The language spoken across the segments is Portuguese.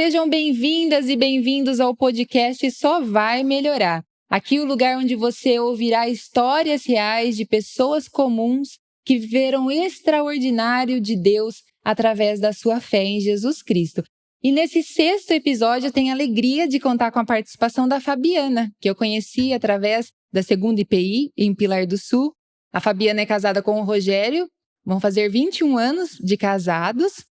sejam bem-vindas e bem-vindos ao podcast Só Vai Melhorar. Aqui é o lugar onde você ouvirá histórias reais de pessoas comuns que viveram o extraordinário de Deus através da sua fé em Jesus Cristo. E nesse 6º episódio eu tenho a alegria de contar com a participação da Fabiana, que eu conheci através da 2ª IPI em Pilar do Sul. A Fabiana é casada com o Rogério, vão fazer 21 anos de casados.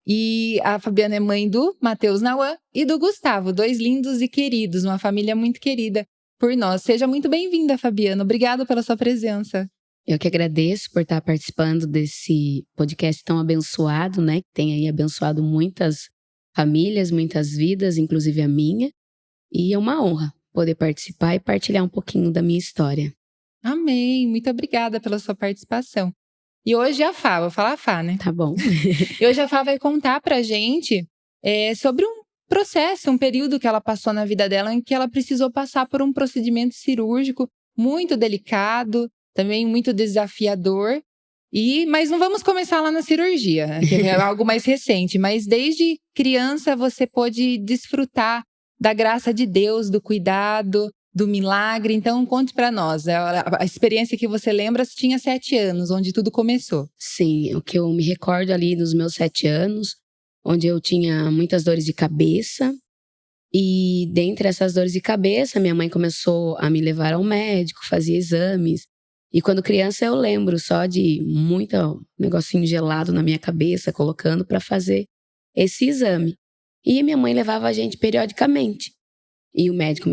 E a Fabiana é mãe do Matheus Nauã e do Gustavo, 2 lindos e queridos, uma família muito querida por nós. Seja muito bem-vinda, Fabiana. Obrigada pela sua presença. Eu que agradeço por estar participando desse podcast tão abençoado, né? Que tem aí abençoado muitas famílias, muitas vidas, inclusive a minha. E é uma honra poder participar e partilhar um pouquinho da minha história. Amém. Muito obrigada pela sua participação. E hoje a Fá, vou falar a Fá, né? Tá bom. E hoje a Fá vai contar pra gente sobre um processo, um período que ela passou na vida dela em que ela precisou passar por um procedimento cirúrgico muito delicado, também muito desafiador. Mas não vamos começar lá na cirurgia, que é algo mais recente. Mas desde criança você pôde desfrutar da graça de Deus, do cuidado, do milagre. Então, conte para nós. A experiência que você lembra, você tinha 7 anos, onde tudo começou. Sim, o que eu me recordo ali dos meus 7 anos, onde eu tinha muitas dores de cabeça. E dentre essas dores de cabeça, minha mãe começou a me levar ao médico, fazia exames. E quando criança eu lembro só de muito negocinho gelado na minha cabeça, colocando para fazer esse exame. E minha mãe levava a gente periodicamente. E o médico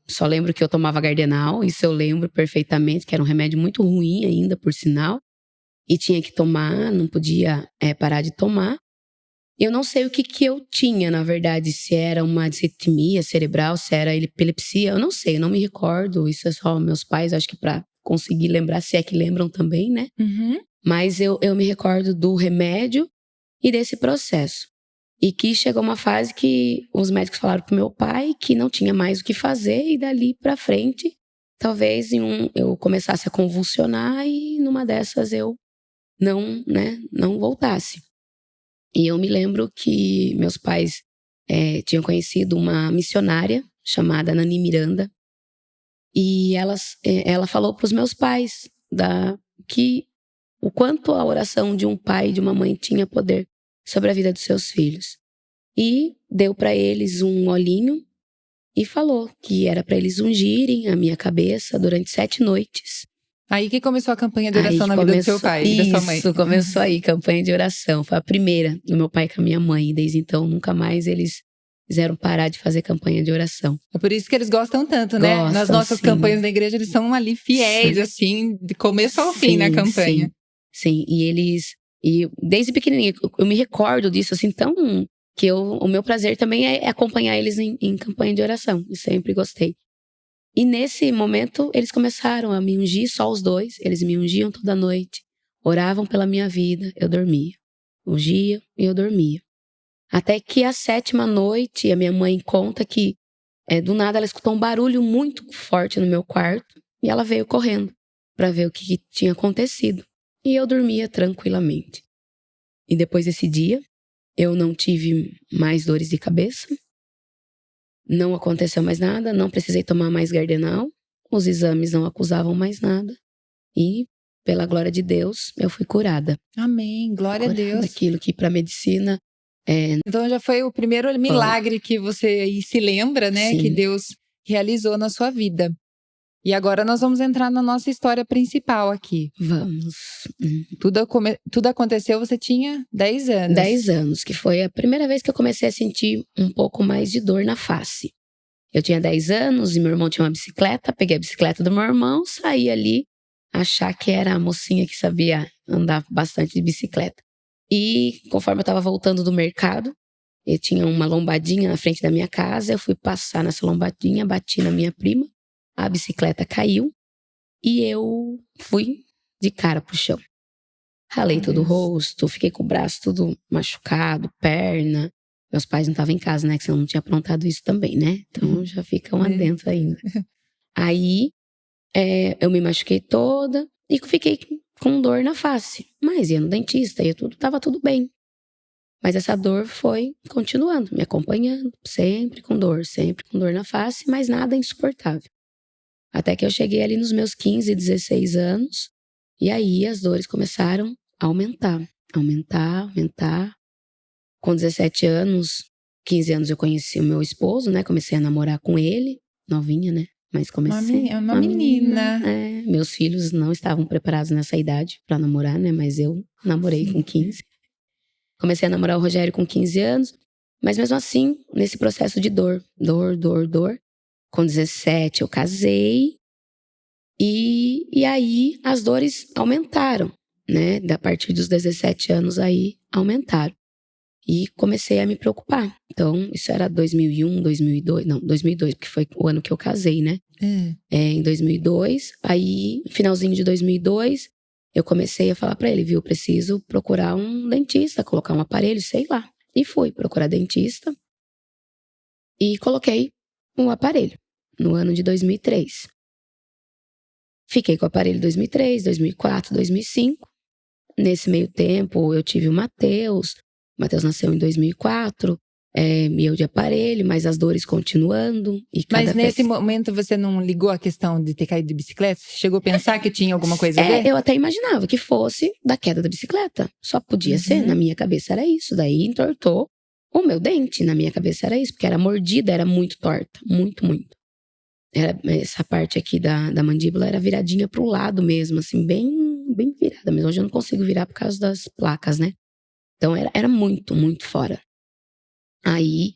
só lembro que eu tomava Gardenal, isso eu lembro perfeitamente, que era um remédio muito ruim ainda, por sinal. E tinha que tomar, não podia parar de tomar. Eu não sei o que eu tinha, na verdade, se era uma disritmia cerebral, se era epilepsia, eu não sei, eu não me recordo. Isso é só meus pais, acho que para conseguir lembrar, se é que lembram também, né? Uhum. Mas eu me recordo do remédio e desse processo. E que chegou uma fase que os médicos falaram pro meu pai que não tinha mais o que fazer e dali pra frente, talvez eu começasse a convulsionar e numa dessas eu não voltasse. E eu me lembro que meus pais tinham conhecido uma missionária chamada Nani Miranda e ela falou pros meus pais que o quanto a oração de um pai e de uma mãe tinha poder sobre a vida dos seus filhos. E deu para eles um olhinho e falou que era para eles ungirem a minha cabeça durante 7 noites. Aí que começou a campanha de oração na vida do seu pai e da sua mãe. Isso, começou aí, campanha de oração. Foi a primeira do meu pai com a minha mãe. E desde então, nunca mais eles quiseram parar de fazer campanha de oração. É por isso que eles gostam tanto, né? Gostam, nas nossas sim. campanhas da igreja, eles são ali fiéis, Sim. assim, de começo ao fim na campanha. Sim. E desde pequenininha, eu me recordo disso, assim, tão... que o meu prazer também é acompanhar eles em campanha de oração. E sempre gostei. E nesse momento, eles começaram a me ungir, só os dois. Eles me ungiam toda noite. Oravam pela minha vida, eu dormia. Ungiam e eu dormia. Até que a 7ª noite, a minha mãe conta que do nada ela escutou um barulho muito forte no meu quarto. E ela veio correndo para ver o que tinha acontecido. E eu dormia tranquilamente. E depois desse dia, eu não tive mais dores de cabeça. Não aconteceu mais nada, não precisei tomar mais Gardenal. Os exames não acusavam mais nada. E, pela glória de Deus, eu fui curada. Amém, glória a Deus. Aquilo que para medicina... Então já foi o primeiro milagre que você aí se lembra, né? Sim. Que Deus realizou na sua vida. E agora nós vamos entrar na nossa história principal aqui. Vamos. Tudo aconteceu, você tinha 10 anos. 10 anos, que foi a primeira vez que eu comecei a sentir um pouco mais de dor na face. Eu tinha 10 anos e meu irmão tinha uma bicicleta. Peguei a bicicleta do meu irmão, saí ali, achar que era a mocinha que sabia andar bastante de bicicleta. E conforme eu estava voltando do mercado, eu tinha uma lombadinha na frente da minha casa. Eu fui passar nessa lombadinha, bati na minha prima. A bicicleta caiu e eu fui de cara pro chão. Ralei todo o rosto, fiquei com o braço tudo machucado, perna. Meus pais não estavam em casa, né? Que senão não tinha aprontado isso também, né? Então já fica um adentro ainda. Aí eu me machuquei toda e fiquei com dor na face. Mas ia no dentista, tava tudo bem. Mas essa dor foi continuando, me acompanhando, sempre com dor na face, mas nada insuportável. Até que eu cheguei ali nos meus 15, 16 anos, e aí as dores começaram a aumentar. Com 17 anos, 15 anos eu conheci o meu esposo, né? Comecei a namorar com ele, novinha, né? Mas comecei. Uma menina. Meus filhos não estavam preparados nessa idade para namorar, né? Mas eu namorei com 15. Comecei a namorar o Rogério com 15 anos, mas mesmo assim, nesse processo de dor. Com 17 eu casei, e aí as dores aumentaram, né? A partir dos 17 anos aí, aumentaram. E comecei a me preocupar. Então, isso era 2001, 2002... Não, 2002, porque foi o ano que eu casei, né? Em 2002, aí, finalzinho de 2002, eu comecei a falar pra ele, viu? Preciso procurar um dentista, colocar um aparelho, sei lá. E fui procurar dentista. E coloquei um aparelho, no ano de 2003. Fiquei com o aparelho em 2003, 2004, 2005. Nesse meio tempo, eu tive o Matheus. O Matheus nasceu em 2004, e eu de aparelho, mas as dores continuando. Mas nesse momento você não ligou a questão de ter caído de bicicleta? Você chegou a pensar que tinha alguma coisa a ver? Eu até imaginava que fosse da queda da bicicleta. Só podia ser, na minha cabeça era isso. Daí entortou o meu dente, na minha cabeça era isso. Porque a mordida era muito torta, muito. Essa parte aqui da mandíbula era viradinha pro lado mesmo, assim, bem virada mesmo. Hoje eu não consigo virar por causa das placas, né? Então era muito fora. Aí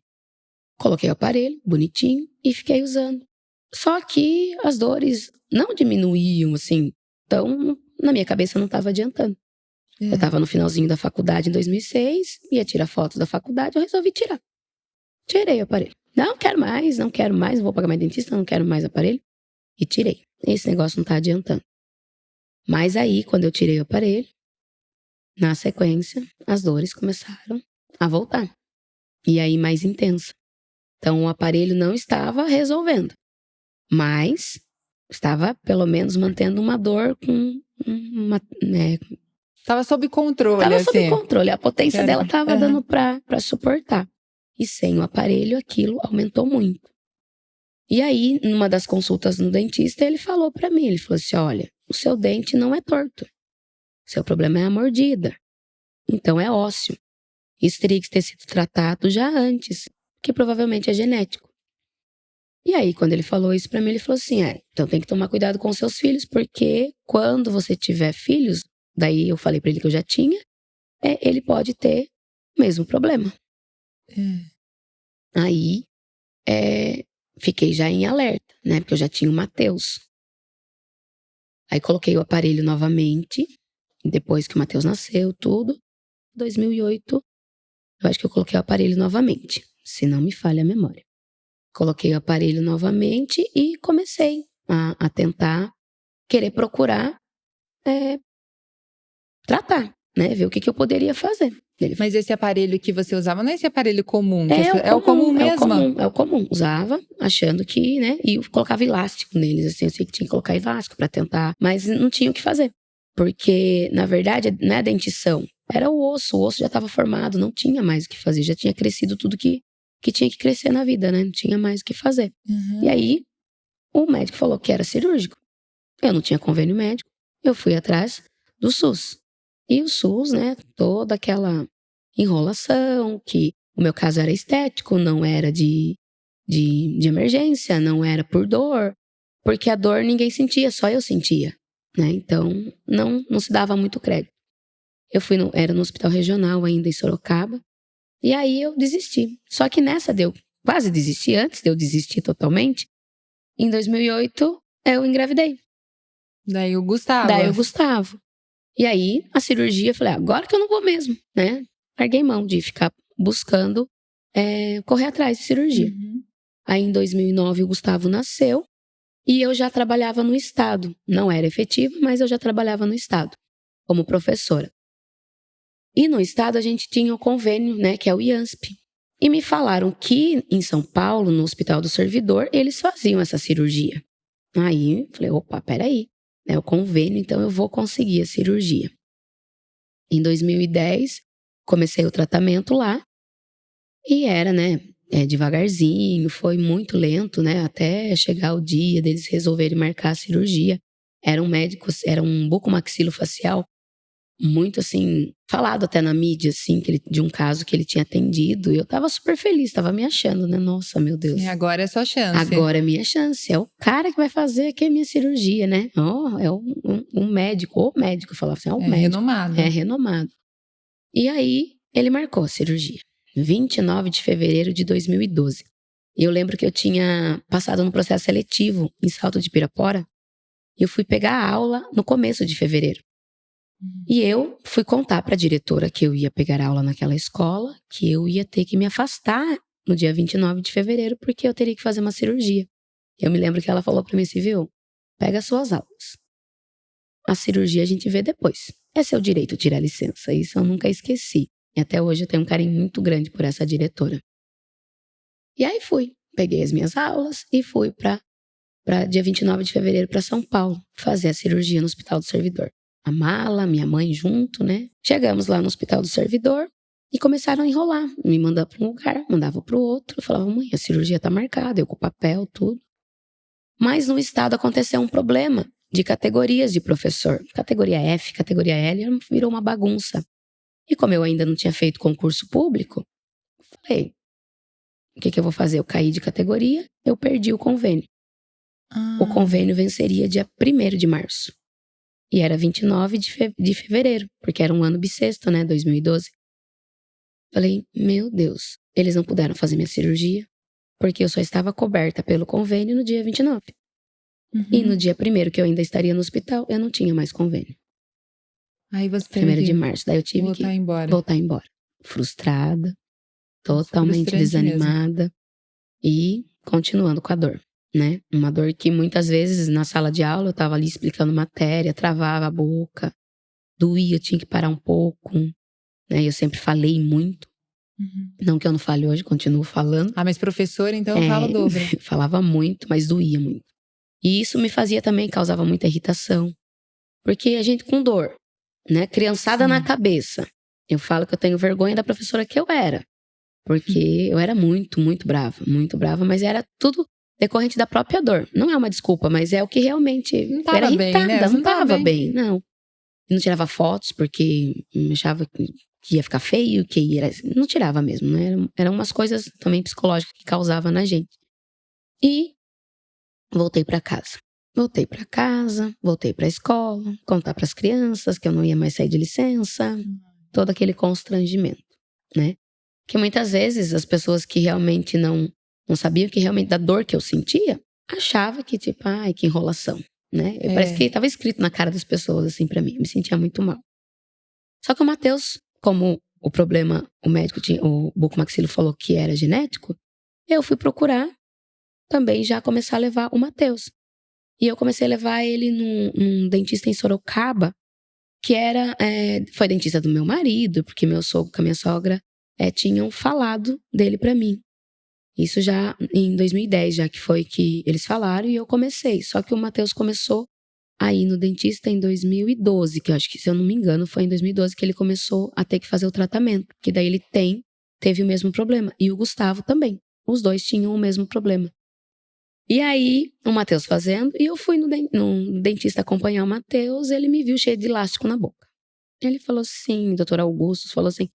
coloquei o aparelho, bonitinho, e fiquei usando. Só que as dores não diminuíam, assim. Então, na minha cabeça não estava adiantando. Eu estava no finalzinho da faculdade em 2006, ia tirar fotos da faculdade, eu resolvi tirar. Tirei o aparelho. Não quero mais, não vou pagar mais dentista, não quero mais aparelho. E tirei. Esse negócio não tá adiantando. Mas aí, quando eu tirei o aparelho, na sequência, as dores começaram a voltar. E aí, mais intensa. Então, o aparelho não estava resolvendo. Mas estava, pelo menos, mantendo uma dor com uma... Tava sob controle, Tava assim. sob controle. A potência dela tava dando pra suportar. E sem o aparelho, aquilo aumentou muito. E aí, numa das consultas no dentista, ele falou pra mim, ele falou assim, olha, o seu dente não é torto. O seu problema é a mordida. Então, é ósseo. Isso teria que ter sido tratado já antes, que provavelmente é genético. E aí, quando ele falou isso pra mim, ele falou assim, então tem que tomar cuidado com seus filhos, porque quando você tiver filhos, daí eu falei pra ele que eu já tinha, ele pode ter o mesmo problema. Aí, fiquei já em alerta, né, porque eu já tinha o Matheus. Aí coloquei o aparelho novamente, depois que o Matheus nasceu, tudo. 2008, eu acho que eu coloquei o aparelho novamente, se não me falha a memória. Coloquei o aparelho novamente e comecei a tentar querer procurar tratar, né? Ver o que eu poderia fazer. Mas esse aparelho que você usava não é esse aparelho comum? É o comum mesmo? É o comum. Usava, achando que, né? E eu colocava elástico neles, assim. Eu sei que tinha que colocar elástico pra tentar, mas não tinha o que fazer. Porque, na verdade, não é a dentição. Era o osso já estava formado, não tinha mais o que fazer. Já tinha crescido tudo que tinha que crescer na vida, né? Não tinha mais o que fazer. E aí, o médico falou que era cirúrgico. Eu não tinha convênio médico. Eu fui atrás do SUS. E o SUS, né? Toda aquela enrolação, que o meu caso era estético, não era de emergência, não era por dor. Porque a dor ninguém sentia, só eu sentia, né? Então, não se dava muito crédito. Eu era no hospital regional ainda em Sorocaba. E aí eu desisti. Só que nessa quase desisti, antes de eu desistir totalmente. Em 2008, eu engravidei. Daí o Gustavo. E aí, a cirurgia, eu falei, agora que eu não vou mesmo, né? Larguei mão de ficar buscando, correr atrás de cirurgia. Aí, em 2009, o Gustavo nasceu e eu já trabalhava no estado. Não era efetiva, mas eu já trabalhava no estado, como professora. E no estado, a gente tinha o convênio, né, que é o IANSP. E me falaram que, em São Paulo, no Hospital do Servidor, eles faziam essa cirurgia. Aí, falei, opa, peraí. É o convênio, então eu vou conseguir a cirurgia. Em 2010, comecei o tratamento lá. E era, né, devagarzinho, foi muito lento, né, até chegar o dia deles resolverem marcar a cirurgia. Era um bucomaxilofacial muito, assim, falado até na mídia, assim, de um caso que ele tinha atendido. E eu tava super feliz, tava me achando, né, nossa, meu Deus. E agora é sua chance. Agora é minha chance, é o cara que vai fazer aqui a minha cirurgia, né? É um médico, o médico, eu falava assim, médico. Renomado. É renomado. E aí, ele marcou a cirurgia. 29 de fevereiro de 2012. E eu lembro que eu tinha passado no processo seletivo em Salto de Pirapora. E eu fui pegar a aula no começo de fevereiro. E eu fui contar para a diretora que eu ia pegar aula naquela escola, que eu ia ter que me afastar no dia 29 de fevereiro, porque eu teria que fazer uma cirurgia. Eu me lembro que ela falou para mim assim, viu? Pega as suas aulas. A cirurgia a gente vê depois. É seu direito tirar licença. Isso eu nunca esqueci. E até hoje eu tenho um carinho muito grande por essa diretora. E aí fui. Peguei as minhas aulas e fui para dia 29 de fevereiro para São Paulo fazer a cirurgia no Hospital do Servidor. A mala, minha mãe junto, né? Chegamos lá no Hospital do Servidor e começaram a enrolar. Me mandava para um lugar, mandava para o outro. Eu falava, mãe, a cirurgia tá marcada, eu com o papel, tudo. Mas no estado aconteceu um problema de categorias de professor. Categoria F, categoria L, virou uma bagunça. E como eu ainda não tinha feito concurso público, falei, o que eu vou fazer? Eu caí de categoria, eu perdi o convênio. O convênio venceria dia 1º de março. E era 29 de fevereiro, porque era um ano bissexto, né, 2012. Falei, meu Deus, eles não puderam fazer minha cirurgia, porque eu só estava coberta pelo convênio no dia 29. E no dia 1º, que eu ainda estaria no hospital, eu não tinha mais convênio. Aí você teve 1º de março, daí eu tive voltar embora. Voltar embora. Frustrada, totalmente desanimada mesmo. E continuando com a dor, né? Uma dor que muitas vezes na sala de aula eu tava ali explicando matéria, travava a boca, doía, eu tinha que parar um pouco, né? Eu sempre falei muito. Não que eu não fale hoje, continuo falando. Mas professora então fala o dobro. Falava muito, mas doía muito. E isso me fazia também, causava muita irritação. Porque a gente com dor, né? Criançada na cabeça. Eu falo que eu tenho vergonha da professora que eu era. Porque eu era muito, muito brava, mas era tudo decorrente da própria dor. Não é uma desculpa, mas é o que realmente não tava era irritada, bem, né? não tava bem, não. Eu não tirava fotos porque achava que ia ficar feio, não tirava mesmo, né? Eram umas coisas também psicológicas que causava na gente. E voltei pra casa. Voltei pra escola, contar pras crianças que eu não ia mais sair de licença, todo aquele constrangimento, né? Que muitas vezes as pessoas que realmente não sabiam que realmente da dor que eu sentia, achava que tipo, que enrolação, né? Parece que estava escrito na cara das pessoas assim pra mim, eu me sentia muito mal. Só que o Matheus, como o problema, o médico o bucomaxilo falou que era genético, eu fui procurar também já começar a levar o Matheus. E eu comecei a levar ele num dentista em Sorocaba, que foi dentista do meu marido, porque meu sogro com a minha sogra tinham falado dele pra mim. Isso já em 2010, já que foi que eles falaram, e eu comecei. Só que o Matheus começou a ir no dentista em 2012, que eu acho que, se eu não me engano, foi em 2012 que ele começou a ter que fazer o tratamento. Que daí ele teve o mesmo problema. E o Gustavo também. Os dois tinham o mesmo problema. E aí, o Matheus fazendo, e eu fui no dentista acompanhar o Matheus, ele me viu cheio de elástico na boca. Ele falou assim, o doutor Augusto falou assim,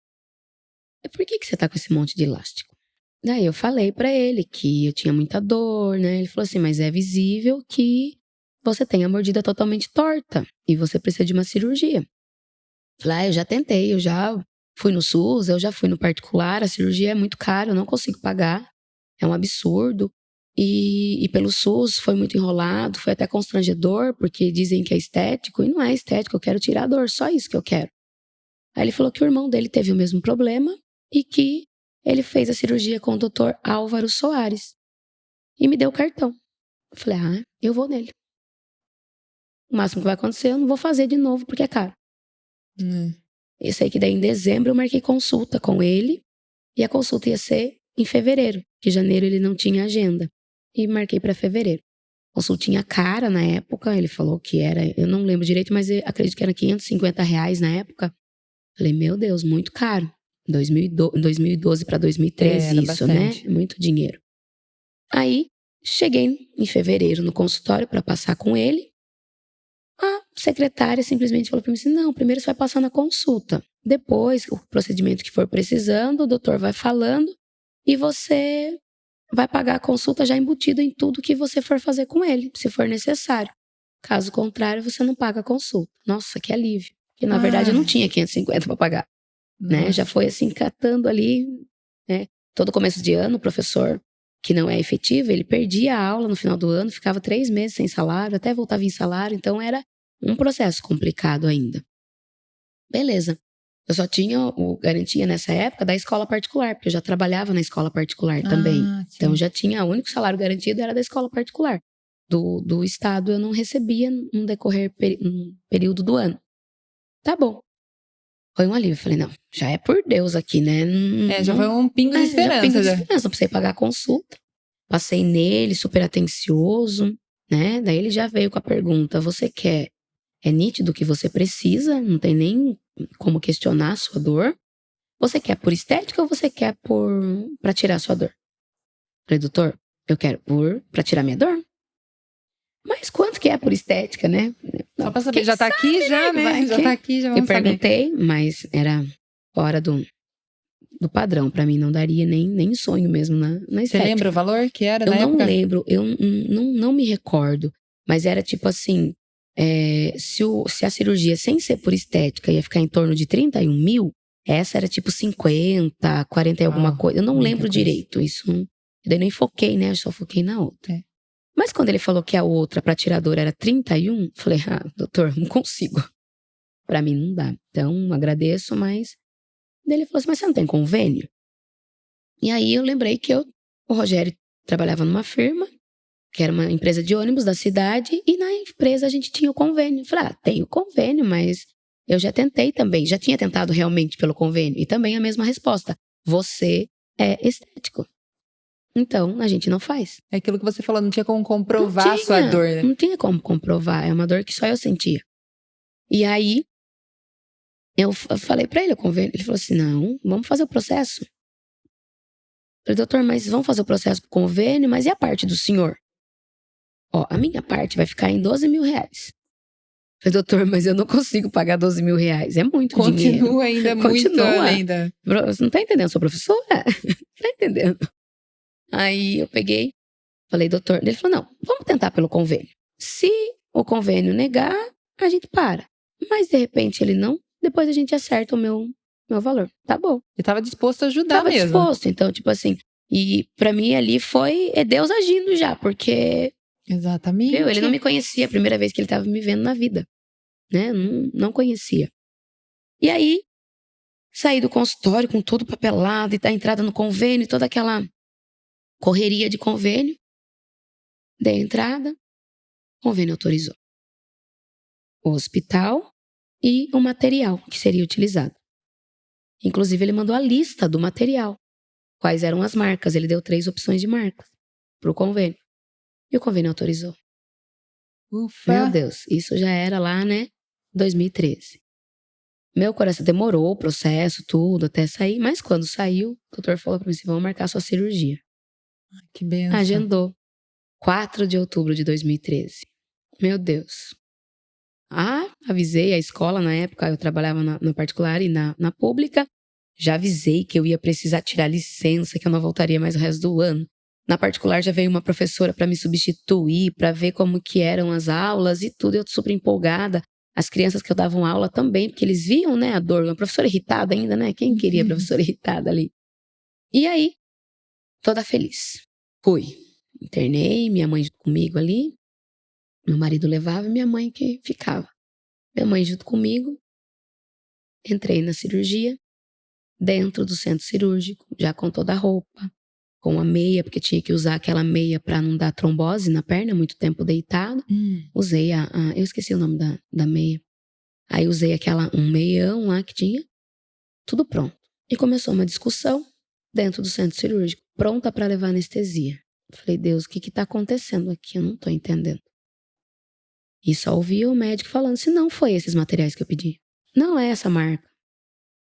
por que você tá com esse monte de elástico? Daí eu falei pra ele que eu tinha muita dor, né? Ele falou assim, mas é visível que você tem a mordida totalmente torta e você precisa de uma cirurgia. Falei, eu já tentei, eu já fui no SUS, eu já fui no particular, a cirurgia é muito cara, eu não consigo pagar, é um absurdo. E pelo SUS foi muito enrolado, foi até constrangedor, porque dizem que é estético, e não é estético, eu quero tirar a dor, só isso que eu quero. Aí ele falou que o irmão dele teve o mesmo problema e que ele fez a cirurgia com o Dr. Álvaro Soares. E me deu o cartão. Eu falei, eu vou nele. O máximo que vai acontecer, eu não vou fazer de novo, porque é caro. Eu sei que daí em dezembro eu marquei consulta com ele, e a consulta ia ser em fevereiro, que em janeiro ele não tinha agenda. E marquei para fevereiro. Consultinha cara na época, ele falou que era, eu não lembro direito, mas eu acredito que era R$550 na época. Falei, meu Deus, muito caro. 2012 para 2013, Era isso, bastante. né? Muito dinheiro. Aí, cheguei em fevereiro no consultório para passar com ele. A secretária simplesmente falou para mim assim, não, primeiro você vai passar na consulta. Depois, o procedimento que for precisando, o doutor vai falando e você vai pagar a consulta já embutida em tudo que você for fazer com ele, se for necessário. Caso contrário, você não paga a consulta. Nossa, que alívio. Porque, na verdade, eu não tinha 550 para pagar, né? Já foi assim, catando ali, né? Todo começo de ano, o professor que não é efetivo, ele perdia a aula no final do ano, ficava 3 meses sem salário, até voltava em salário, então era um processo complicado ainda. Beleza. Eu só tinha o garantia nessa época da escola particular, porque eu já trabalhava na escola particular também. Sim. Então já tinha, o único salário garantido era da escola particular. Do estado eu não recebia no decorrer um período do ano. Tá bom. Foi um alívio. Eu falei, não, já é por Deus aqui, né? Já foi um pingo de esperança. Já pingo de esperança, não precisei pagar a consulta. Passei nele, super atencioso, né? Daí ele já veio com a pergunta, você quer? É nítido que você precisa, não tem nem como questionar a sua dor. Você quer por estética ou você quer pra tirar a sua dor? Falei, doutor, eu quero pra tirar minha dor. Mas quanto que é por estética, né? Só pra saber, já tá aqui já, né? Já tá aqui, já vamos saber. Eu perguntei, mas era fora do padrão. Pra mim não daria nem sonho mesmo na estética. Você lembra o valor que era na época? Eu não lembro, eu não me recordo. Mas era tipo assim, se a cirurgia sem ser por estética ia ficar em torno de 31 mil, essa era tipo 50, 40 e alguma coisa. Eu não lembro direito isso. Eu daí nem foquei, né? Eu só foquei na outra. Mas quando ele falou que a outra pra tirar dor era 31, falei, doutor, não consigo. Pra mim não dá. Então, agradeço, mas... Daí ele falou assim, mas você não tem convênio? E aí eu lembrei que o Rogério trabalhava numa firma, que era uma empresa de ônibus da cidade, e na empresa a gente tinha o convênio. Eu falei, tenho convênio, mas eu já tentei também, já tinha tentado realmente pelo convênio. E também a mesma resposta, você é estético. Então, a gente não faz. É aquilo que você falou, não tinha como comprovar a sua dor, né? Não tinha como comprovar, é uma dor que só eu sentia. E aí, eu falei pra ele o convênio, ele falou assim, não, vamos fazer o processo. Eu falei, doutor, mas vamos fazer o processo pro convênio, mas e a parte do senhor? A minha parte vai ficar em 12 mil reais. Eu falei, doutor, mas eu não consigo pagar 12 mil reais, é muito dinheiro. Continua ainda muito além da... Você não tá entendendo, sou professora? Tá entendendo? Aí eu peguei, falei, doutor, ele falou, não, vamos tentar pelo convênio. Se o convênio negar, a gente para. Mas de repente ele não, depois a gente acerta o meu valor. Tá bom. Ele tava disposto a ajudar mesmo. Tava disposto, então, tipo assim, e pra mim ali foi Deus agindo já, porque... Exatamente. Ele não me conhecia a primeira vez que ele tava me vendo na vida, né? Não conhecia. E aí, saí do consultório com todo papelado e da entrada no convênio, toda aquela correria de convênio. Dei a entrada, o convênio autorizou o hospital e o material que seria utilizado. Inclusive, ele mandou a lista do material. Quais eram as marcas. Ele deu 3 opções de marcas para o convênio. E o convênio autorizou. Ufa! Meu Deus, isso já era lá, né? 2013. Meu coração demorou o processo, tudo, até sair. Mas quando saiu, o doutor falou para mim assim, vamos marcar sua cirurgia. Que benção. Agendou. 4 de outubro de 2013. Meu Deus. Avisei a escola na época, eu trabalhava na particular e na pública. Já avisei que eu ia precisar tirar licença, que eu não voltaria mais o resto do ano. Na particular já veio uma professora para me substituir, para ver como que eram as aulas e tudo. Eu super empolgada. As crianças que eu dava aula também, porque eles viam, né, a dor. Uma professora irritada ainda, né? Quem queria professora irritada ali? E aí, toda feliz. Fui. Internei, minha mãe junto comigo ali. Meu marido levava e minha mãe que ficava. Minha mãe junto comigo. Entrei na cirurgia. Dentro do centro cirúrgico, já com toda a roupa. Com a meia, porque tinha que usar aquela meia para não dar trombose na perna, muito tempo deitado. Usei eu esqueci o nome da meia. Aí usei um meião lá que tinha. Tudo pronto. E começou uma discussão dentro do centro cirúrgico, pronta para levar anestesia. Falei, Deus, o que tá acontecendo aqui? Eu não tô entendendo. E só ouvi o médico falando, se não foi esses materiais que eu pedi. Não é essa marca.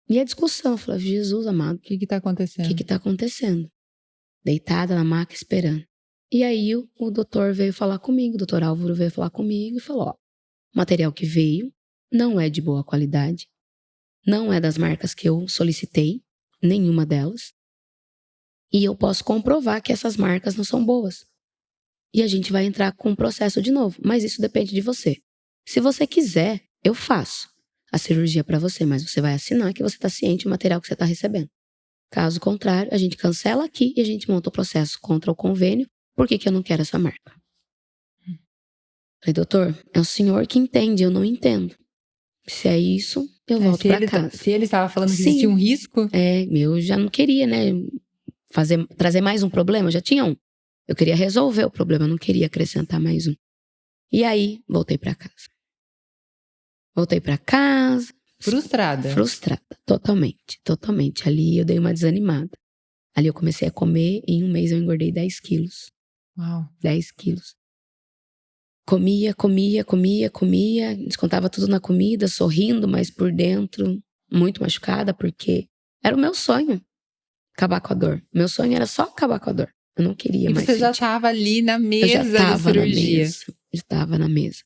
E a discussão, eu falei, Jesus amado, O que tá acontecendo? o que tá acontecendo? Deitada na maca esperando. E aí o doutor veio falar comigo, o doutor Álvaro veio falar comigo e falou, ó, o material que veio não é de boa qualidade, não é das marcas que eu solicitei, nenhuma delas, e eu posso comprovar que essas marcas não são boas. E a gente vai entrar com um processo de novo, mas isso depende de você. Se você quiser, eu faço a cirurgia para você, mas você vai assinar que você está ciente do material que você está recebendo. Caso contrário, a gente cancela aqui e a gente monta o processo contra o convênio. Por que eu não quero essa marca? Falei, doutor, é o senhor que entende, eu não entendo. Se é isso, eu volto para casa. Se ele estava falando que existia um risco... Eu já não queria, né, trazer mais um problema, eu já tinha um. Eu queria resolver o problema, eu não queria acrescentar mais um. E aí, voltei para casa. Frustrada? Frustrada, totalmente. Ali eu dei uma desanimada. Ali eu comecei a comer e em um mês eu engordei 10 quilos. Uau. 10 quilos. Comia, descontava tudo na comida, sorrindo, mas por dentro muito machucada, porque era o meu sonho, acabar com a dor. Meu sonho era só acabar com a dor. Eu não queria mais. E você já estava ali na mesa de cirurgia? Eu estava na mesa.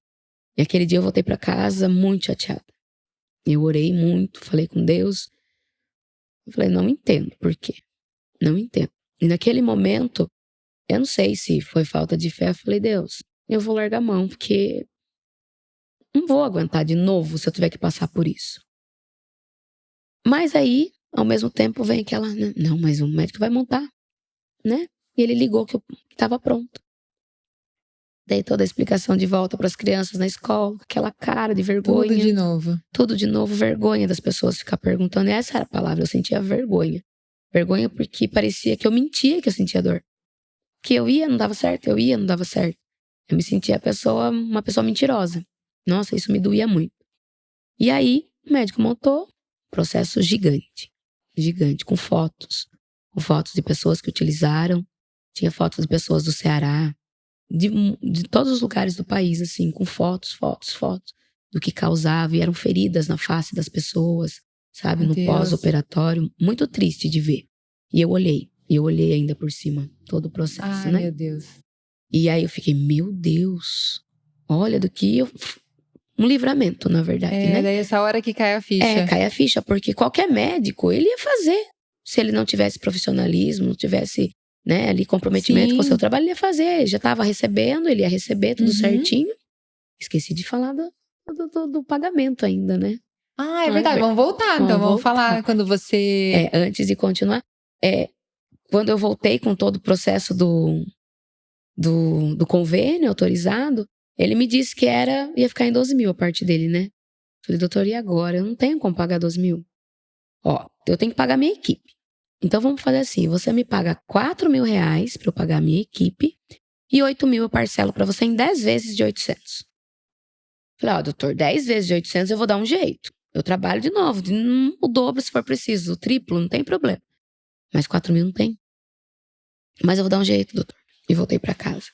E aquele dia eu voltei para casa muito chateada. Eu orei muito, falei com Deus. Eu falei, não entendo por quê. Não entendo. E naquele momento, eu não sei se foi falta de fé, eu falei, Deus, eu vou largar a mão, porque não vou aguentar de novo se eu tiver que passar por isso. Mas aí, ao mesmo tempo, vem aquela, não, mas o médico vai montar, né? E ele ligou que eu estava pronto. Dei toda a explicação de volta para as crianças na escola, aquela cara de vergonha. Tudo de novo, vergonha das pessoas ficar perguntando. E essa era a palavra, eu sentia vergonha. Vergonha porque parecia que eu mentia que eu sentia dor. Que eu ia, não dava certo, eu me sentia uma pessoa mentirosa. Nossa, isso me doía muito. E aí, o médico montou um processo gigante, com fotos de pessoas que utilizaram. Tinha fotos de pessoas do Ceará, de todos os lugares do país, assim, com fotos do que causava. E eram feridas na face das pessoas, sabe, no pós-operatório. Muito triste de ver. E eu olhei ainda por cima todo o processo, né? Meu Deus. E aí eu fiquei, meu Deus, olha um livramento, na verdade, né? Daí essa hora que cai a ficha. Cai a ficha, porque qualquer médico, ele ia fazer. Se ele não tivesse profissionalismo, não tivesse, né, ali comprometimento com o seu trabalho, ele ia fazer. Ele já estava recebendo, ele ia receber tudo certinho. Esqueci de falar do pagamento ainda, né? É verdade, vamos voltar. Então vamos falar quando você... Antes de continuar, quando eu voltei com todo o processo do convênio autorizado, ele me disse que ia ficar em 12 mil a parte dele, né? Falei, doutor, e agora? Eu não tenho como pagar 12 mil. Ó, eu tenho que pagar minha equipe. Então vamos fazer assim, você me paga 4 mil reais pra eu pagar a minha equipe e 8 mil eu parcelo pra você em 10 vezes de 800. Falei, doutor, 10 vezes de 800 eu vou dar um jeito. Eu trabalho de novo, o dobro se for preciso, o triplo, não tem problema. Mas 4 mil não tem. Mas eu vou dar um jeito, doutor. E voltei pra casa.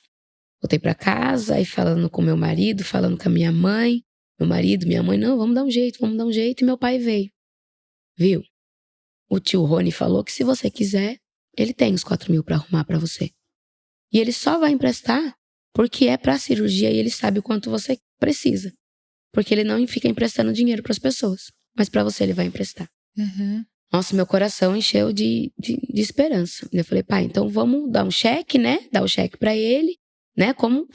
Aí falando com meu marido, falando com a minha mãe. Meu marido, minha mãe, não, vamos dar um jeito. E meu pai veio. Viu? O tio Rony falou que se você quiser, ele tem os 4 mil pra arrumar pra você. E ele só vai emprestar porque é pra cirurgia e ele sabe o quanto você precisa. Porque ele não fica emprestando dinheiro pras pessoas. Mas pra você ele vai emprestar. Uhum. Nossa, meu coração encheu de esperança. Eu falei, pai, então vamos dar um cheque, né? Dar o cheque pra ele, né? Como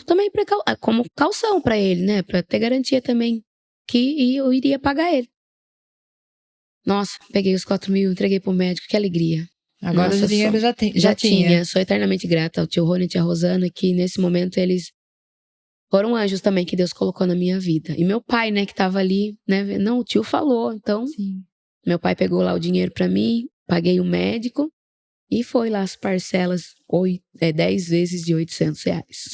calção pra ele, né? Pra ter garantia também que eu iria pagar ele. Nossa, peguei os 4 mil, entreguei pro médico, que alegria. Agora Nossa, o dinheiro já tinha. Sou eternamente grata ao tio Rony e tia Rosana, que nesse momento eles foram anjos também que Deus colocou na minha vida. E meu pai, né, que tava ali, né? Não, o tio falou, então... Sim. Meu pai pegou lá o dinheiro pra mim, paguei o médico e foi lá as parcelas 10 vezes de 800 reais.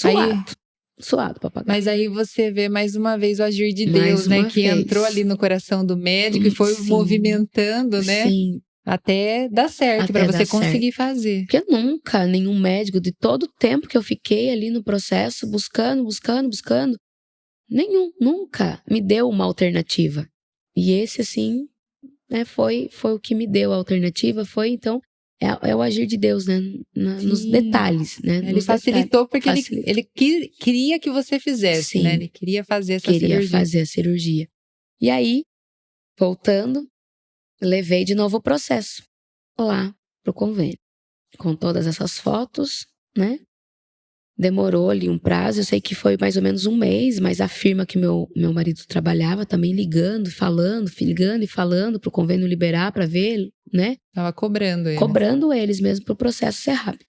Suado pra pagar. Mas aí você vê mais uma vez o agir de Deus, né? Que entrou ali no coração do médico e foi movimentando, né? Sim. Até dar certo, pra você conseguir fazer. Porque nunca nenhum médico, de todo o tempo que eu fiquei ali no processo, buscando, nunca me deu uma alternativa. E esse, assim... né? Foi o que me deu a alternativa, então, é o agir de Deus, né? Nos detalhes, né? Ele facilitou porque ele queria que você fizesse, Sim, né? Ele queria fazer essa queria cirurgia. fazer a cirurgia. E aí, voltando, levei de novo o processo lá pro convênio. Com todas essas fotos, né? Demorou ali um prazo, eu sei que foi mais ou menos um mês, mas a firma que meu marido trabalhava também ligando e falando pro convênio liberar pra ver, né? Tava cobrando eles. Cobrando eles mesmo pro processo ser rápido.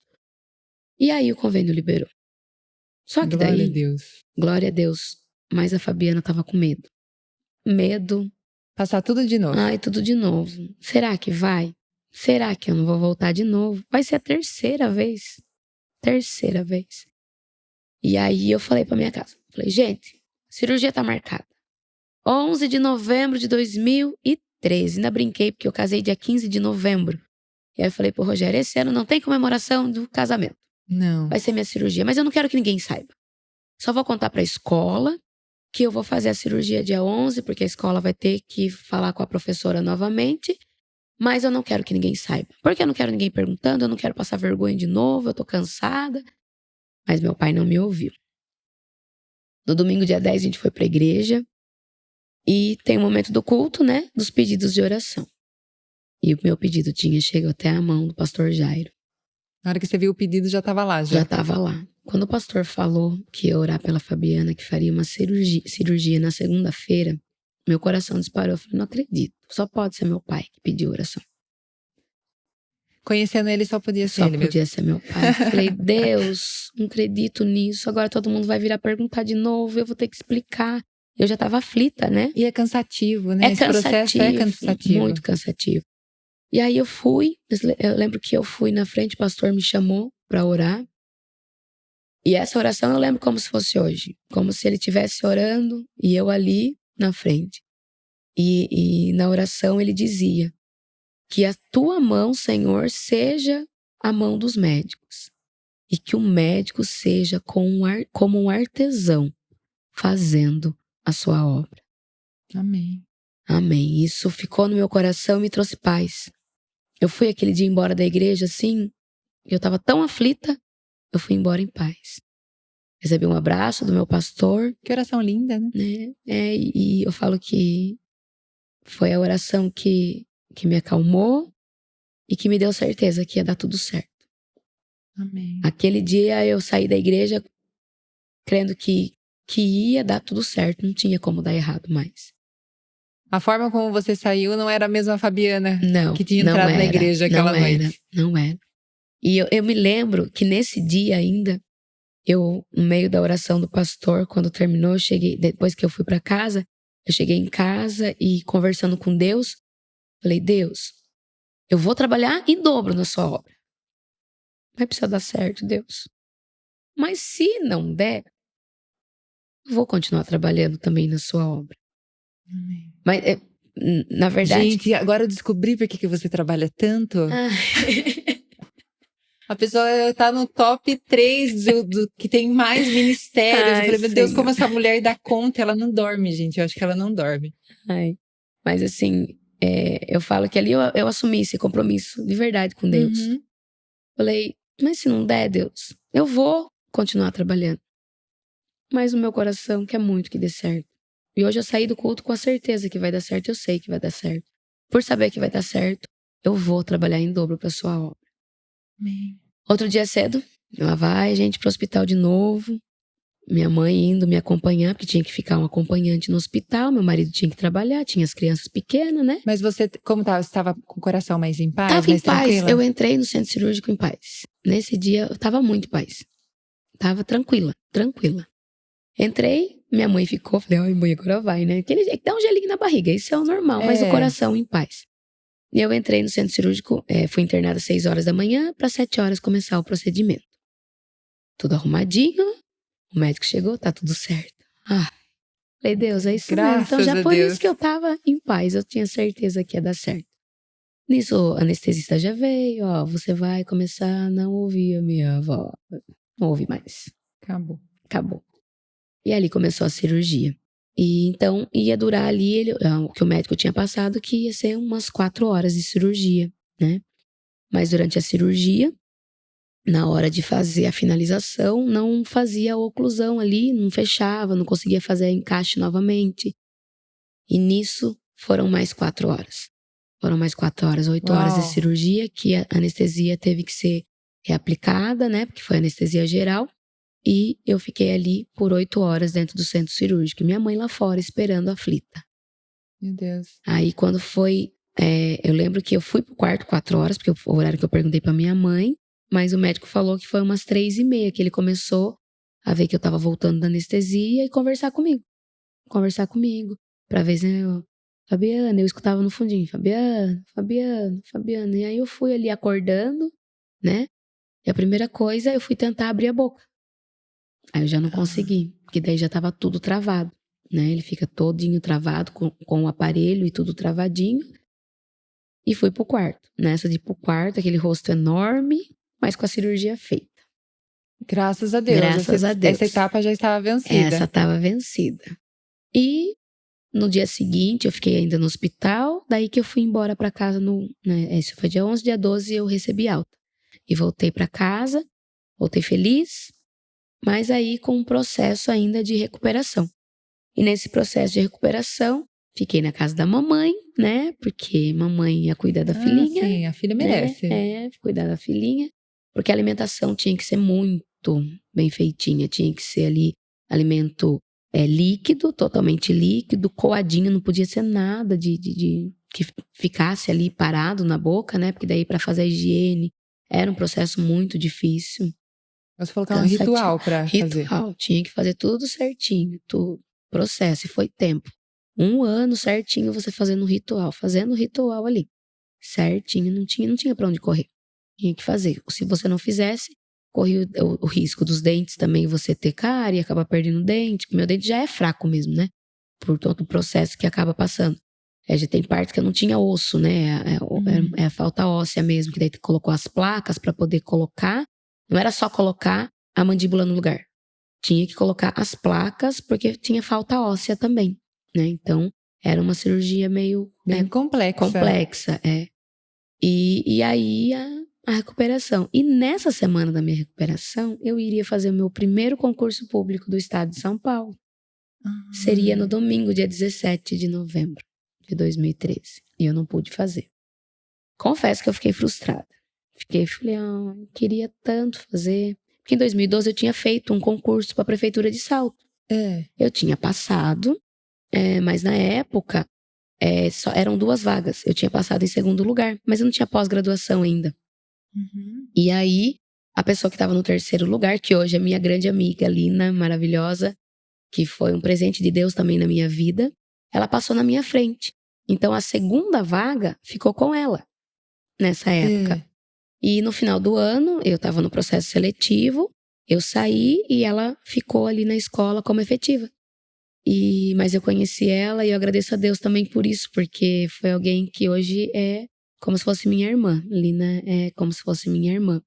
E aí o convênio liberou. Só que Glória daí, a Deus. glória a Deus, mas a Fabiana tava com medo. Medo. Passar tudo de novo. Ai, tudo de novo. Será que vai? Será que eu não vou voltar de novo? Vai ser a terceira vez. Terceira vez. E aí eu falei pra minha casa. Falei, gente, a cirurgia tá marcada. 11 de novembro de 2013. Ainda brinquei, porque eu casei dia 15 de novembro. E aí eu falei pro Rogério, esse ano não tem comemoração do casamento. Não. Vai ser minha cirurgia, mas eu não quero que ninguém saiba. Só vou contar pra escola que eu vou fazer a cirurgia dia 11, porque a escola vai ter que falar com a professora novamente. Mas eu não quero que ninguém saiba. Porque eu não quero ninguém perguntando, eu não quero passar vergonha de novo, eu tô cansada. Mas meu pai não me ouviu. No domingo, dia 10, a gente foi pra igreja. E tem o momento do culto, né? Dos pedidos de oração. E o meu pedido chegado até a mão do pastor Jairo. Na hora que você viu o pedido, já tava lá, já. Já tava lá. Quando o pastor falou que ia orar pela Fabiana, que faria uma cirurgia na segunda-feira, meu coração disparou. Eu falei, não acredito. Só pode ser meu pai que pediu oração. Conhecendo ele, só podia ser ele mesmo. Só podia ser meu pai. Falei, Deus, não acredito nisso. Agora todo mundo vai virar perguntar de novo. Eu vou ter que explicar. Eu já tava aflita, né? E é cansativo, né? Esse processo é cansativo. Muito cansativo. E aí eu lembro que eu fui na frente, o pastor me chamou pra orar. E essa oração eu lembro como se fosse hoje. Como se ele estivesse orando e eu ali na frente. E na oração ele dizia: que a tua mão, Senhor, seja a mão dos médicos. E que o médico seja como um artesão fazendo a sua obra. Amém. Amém. Isso ficou no meu coração e me trouxe paz. Eu fui aquele dia embora da igreja assim, eu estava tão aflita, eu fui embora em paz. Recebi um abraço do meu pastor. Que oração linda, né? E eu falo que foi a oração que me acalmou e que me deu certeza que ia dar tudo certo. Amém. Aquele dia eu saí da igreja crendo que ia dar tudo certo, não tinha como dar errado mais. A forma como você saiu não era a mesma Fabiana Não, que tinha entrado na igreja aquela noite. Não era. E eu me lembro que nesse dia ainda, no meio da oração do pastor, quando terminou, depois que eu fui para casa, eu cheguei em casa e conversando com Deus, falei, Deus, eu vou trabalhar em dobro na sua obra. Vai precisar dar certo, Deus. Mas se não der, eu vou continuar trabalhando também na sua obra. Amém. Mas, na verdade... Gente, agora eu descobri por que você trabalha tanto. A pessoa tá no top 3 do que tem mais ministérios. Eu falei, meu Deus, como essa mulher dá conta. Ela não dorme, gente. Eu acho que ela não dorme. Mas assim, eu falo que ali eu assumi esse compromisso de verdade com Deus. Uhum. Falei, mas se não der, Deus, eu vou continuar trabalhando. Mas o meu coração quer muito que dê certo. E hoje eu saí do culto com a certeza que vai dar certo. Eu sei que vai dar certo. Por saber que vai dar certo, eu vou trabalhar em dobro para sua obra. Amém. Outro dia cedo, ela vai, gente, pro hospital de novo. Minha mãe indo me acompanhar, porque tinha que ficar um acompanhante no hospital. Meu marido tinha que trabalhar, tinha as crianças pequenas, né? Mas você, como tava? Você estava com o coração mais em paz? Tava mais em paz. Tranquila? Eu entrei no centro cirúrgico em paz. Nesse dia, eu tava muito em paz. Tava tranquila. Entrei, minha mãe ficou. Falei, ai mãe, agora vai, né? Dá um gelinho na barriga, isso é o normal. Mas o coração em paz. E eu entrei no centro cirúrgico, fui internada às 6 horas da manhã, para 7 horas começar o procedimento. Tudo arrumadinho, o médico chegou, tá tudo certo. Falei, Deus, é isso mesmo. Então já por isso que eu tava em paz, eu tinha certeza que ia dar certo. Nisso, o anestesista já veio, você vai começar a não ouvir a minha avó. Não ouvi mais. Acabou. E ali começou a cirurgia. E então ia durar ali, o que o médico tinha passado, que ia ser umas 4 horas de cirurgia, né? Mas durante a cirurgia, na hora de fazer a finalização, não fazia a oclusão ali, não fechava, não conseguia fazer encaixe novamente. E nisso foram mais 4 horas. Foram mais 4 horas, 8 horas de Uau. cirurgia, que a anestesia teve que ser reaplicada, né? Porque foi anestesia geral. E eu fiquei ali por 8 horas dentro do centro cirúrgico. Minha mãe lá fora esperando aflita. Meu Deus. Aí quando foi... eu lembro que eu fui pro quarto 4 horas, porque foi o horário que eu perguntei pra minha mãe. Mas o médico falou que foi umas 3h30 que ele começou a ver que eu tava voltando da anestesia e conversar comigo. Pra ver se eu... Fabiana, eu escutava no fundinho. Fabiana. E aí eu fui ali acordando, né? E a primeira coisa, eu fui tentar abrir a boca. Aí eu já não consegui, porque daí já tava tudo travado, né? Ele fica todinho travado, com o aparelho e tudo travadinho. E fui pro quarto. Nessa de ir pro quarto, aquele rosto enorme, mas com a cirurgia feita. Graças a Deus. Graças a Deus. Essa etapa já estava vencida. Essa tava vencida. E no dia seguinte, eu fiquei ainda no hospital, daí que eu fui embora pra casa né? Esse foi dia 11, dia 12 eu recebi alta. E voltei pra casa, voltei feliz, mas aí com um processo ainda de recuperação. E nesse processo de recuperação, fiquei na casa da mamãe, né? Porque mamãe ia cuidar da filhinha. Sim, a filha merece. Cuidar da filhinha. Porque a alimentação tinha que ser muito bem feitinha. Tinha que ser ali alimento líquido, totalmente líquido, coadinho. Não podia ser nada de que ficasse ali parado na boca, né? Porque daí para fazer a higiene era um processo muito difícil. Você falou que é um ritual pra fazer. Ritual, tinha que fazer tudo certinho, tudo. Processo, e foi tempo. 1 ano certinho você fazendo o ritual ali. Certinho, não tinha pra onde correr. Tinha que fazer. Se você não fizesse, corria o risco dos dentes também, você ter cárie e acabar perdendo o dente. Meu dente já é fraco mesmo, né? Por todo o processo que acaba passando. Já tem partes que eu não tinha osso, né? É a falta óssea mesmo, que daí colocou as placas pra poder colocar. Não era só colocar a mandíbula no lugar. Tinha que colocar as placas, porque tinha falta óssea também, né? Então, era uma cirurgia meio... Bem complexa. E aí, a recuperação. E nessa semana da minha recuperação, eu iria fazer o meu primeiro concurso público do estado de São Paulo. Seria no domingo, dia 17 de novembro de 2013. E eu não pude fazer. Confesso que eu fiquei frustrada. Falei, queria tanto fazer... Porque em 2012 eu tinha feito um concurso para a prefeitura de Salto. Eu tinha passado, mas na época só eram 2 vagas. Eu tinha passado em segundo lugar, mas eu não tinha pós-graduação ainda. E aí, a pessoa que estava no terceiro lugar, que hoje é minha grande amiga, Lina, maravilhosa, que foi um presente de Deus também na minha vida, ela passou na minha frente. Então, a segunda vaga ficou com ela, nessa época. E no final do ano, eu estava no processo seletivo, eu saí e ela ficou ali na escola como efetiva. Mas eu conheci ela e eu agradeço a Deus também por isso, porque foi alguém que hoje é como se fosse minha irmã. Lina é como se fosse minha irmã.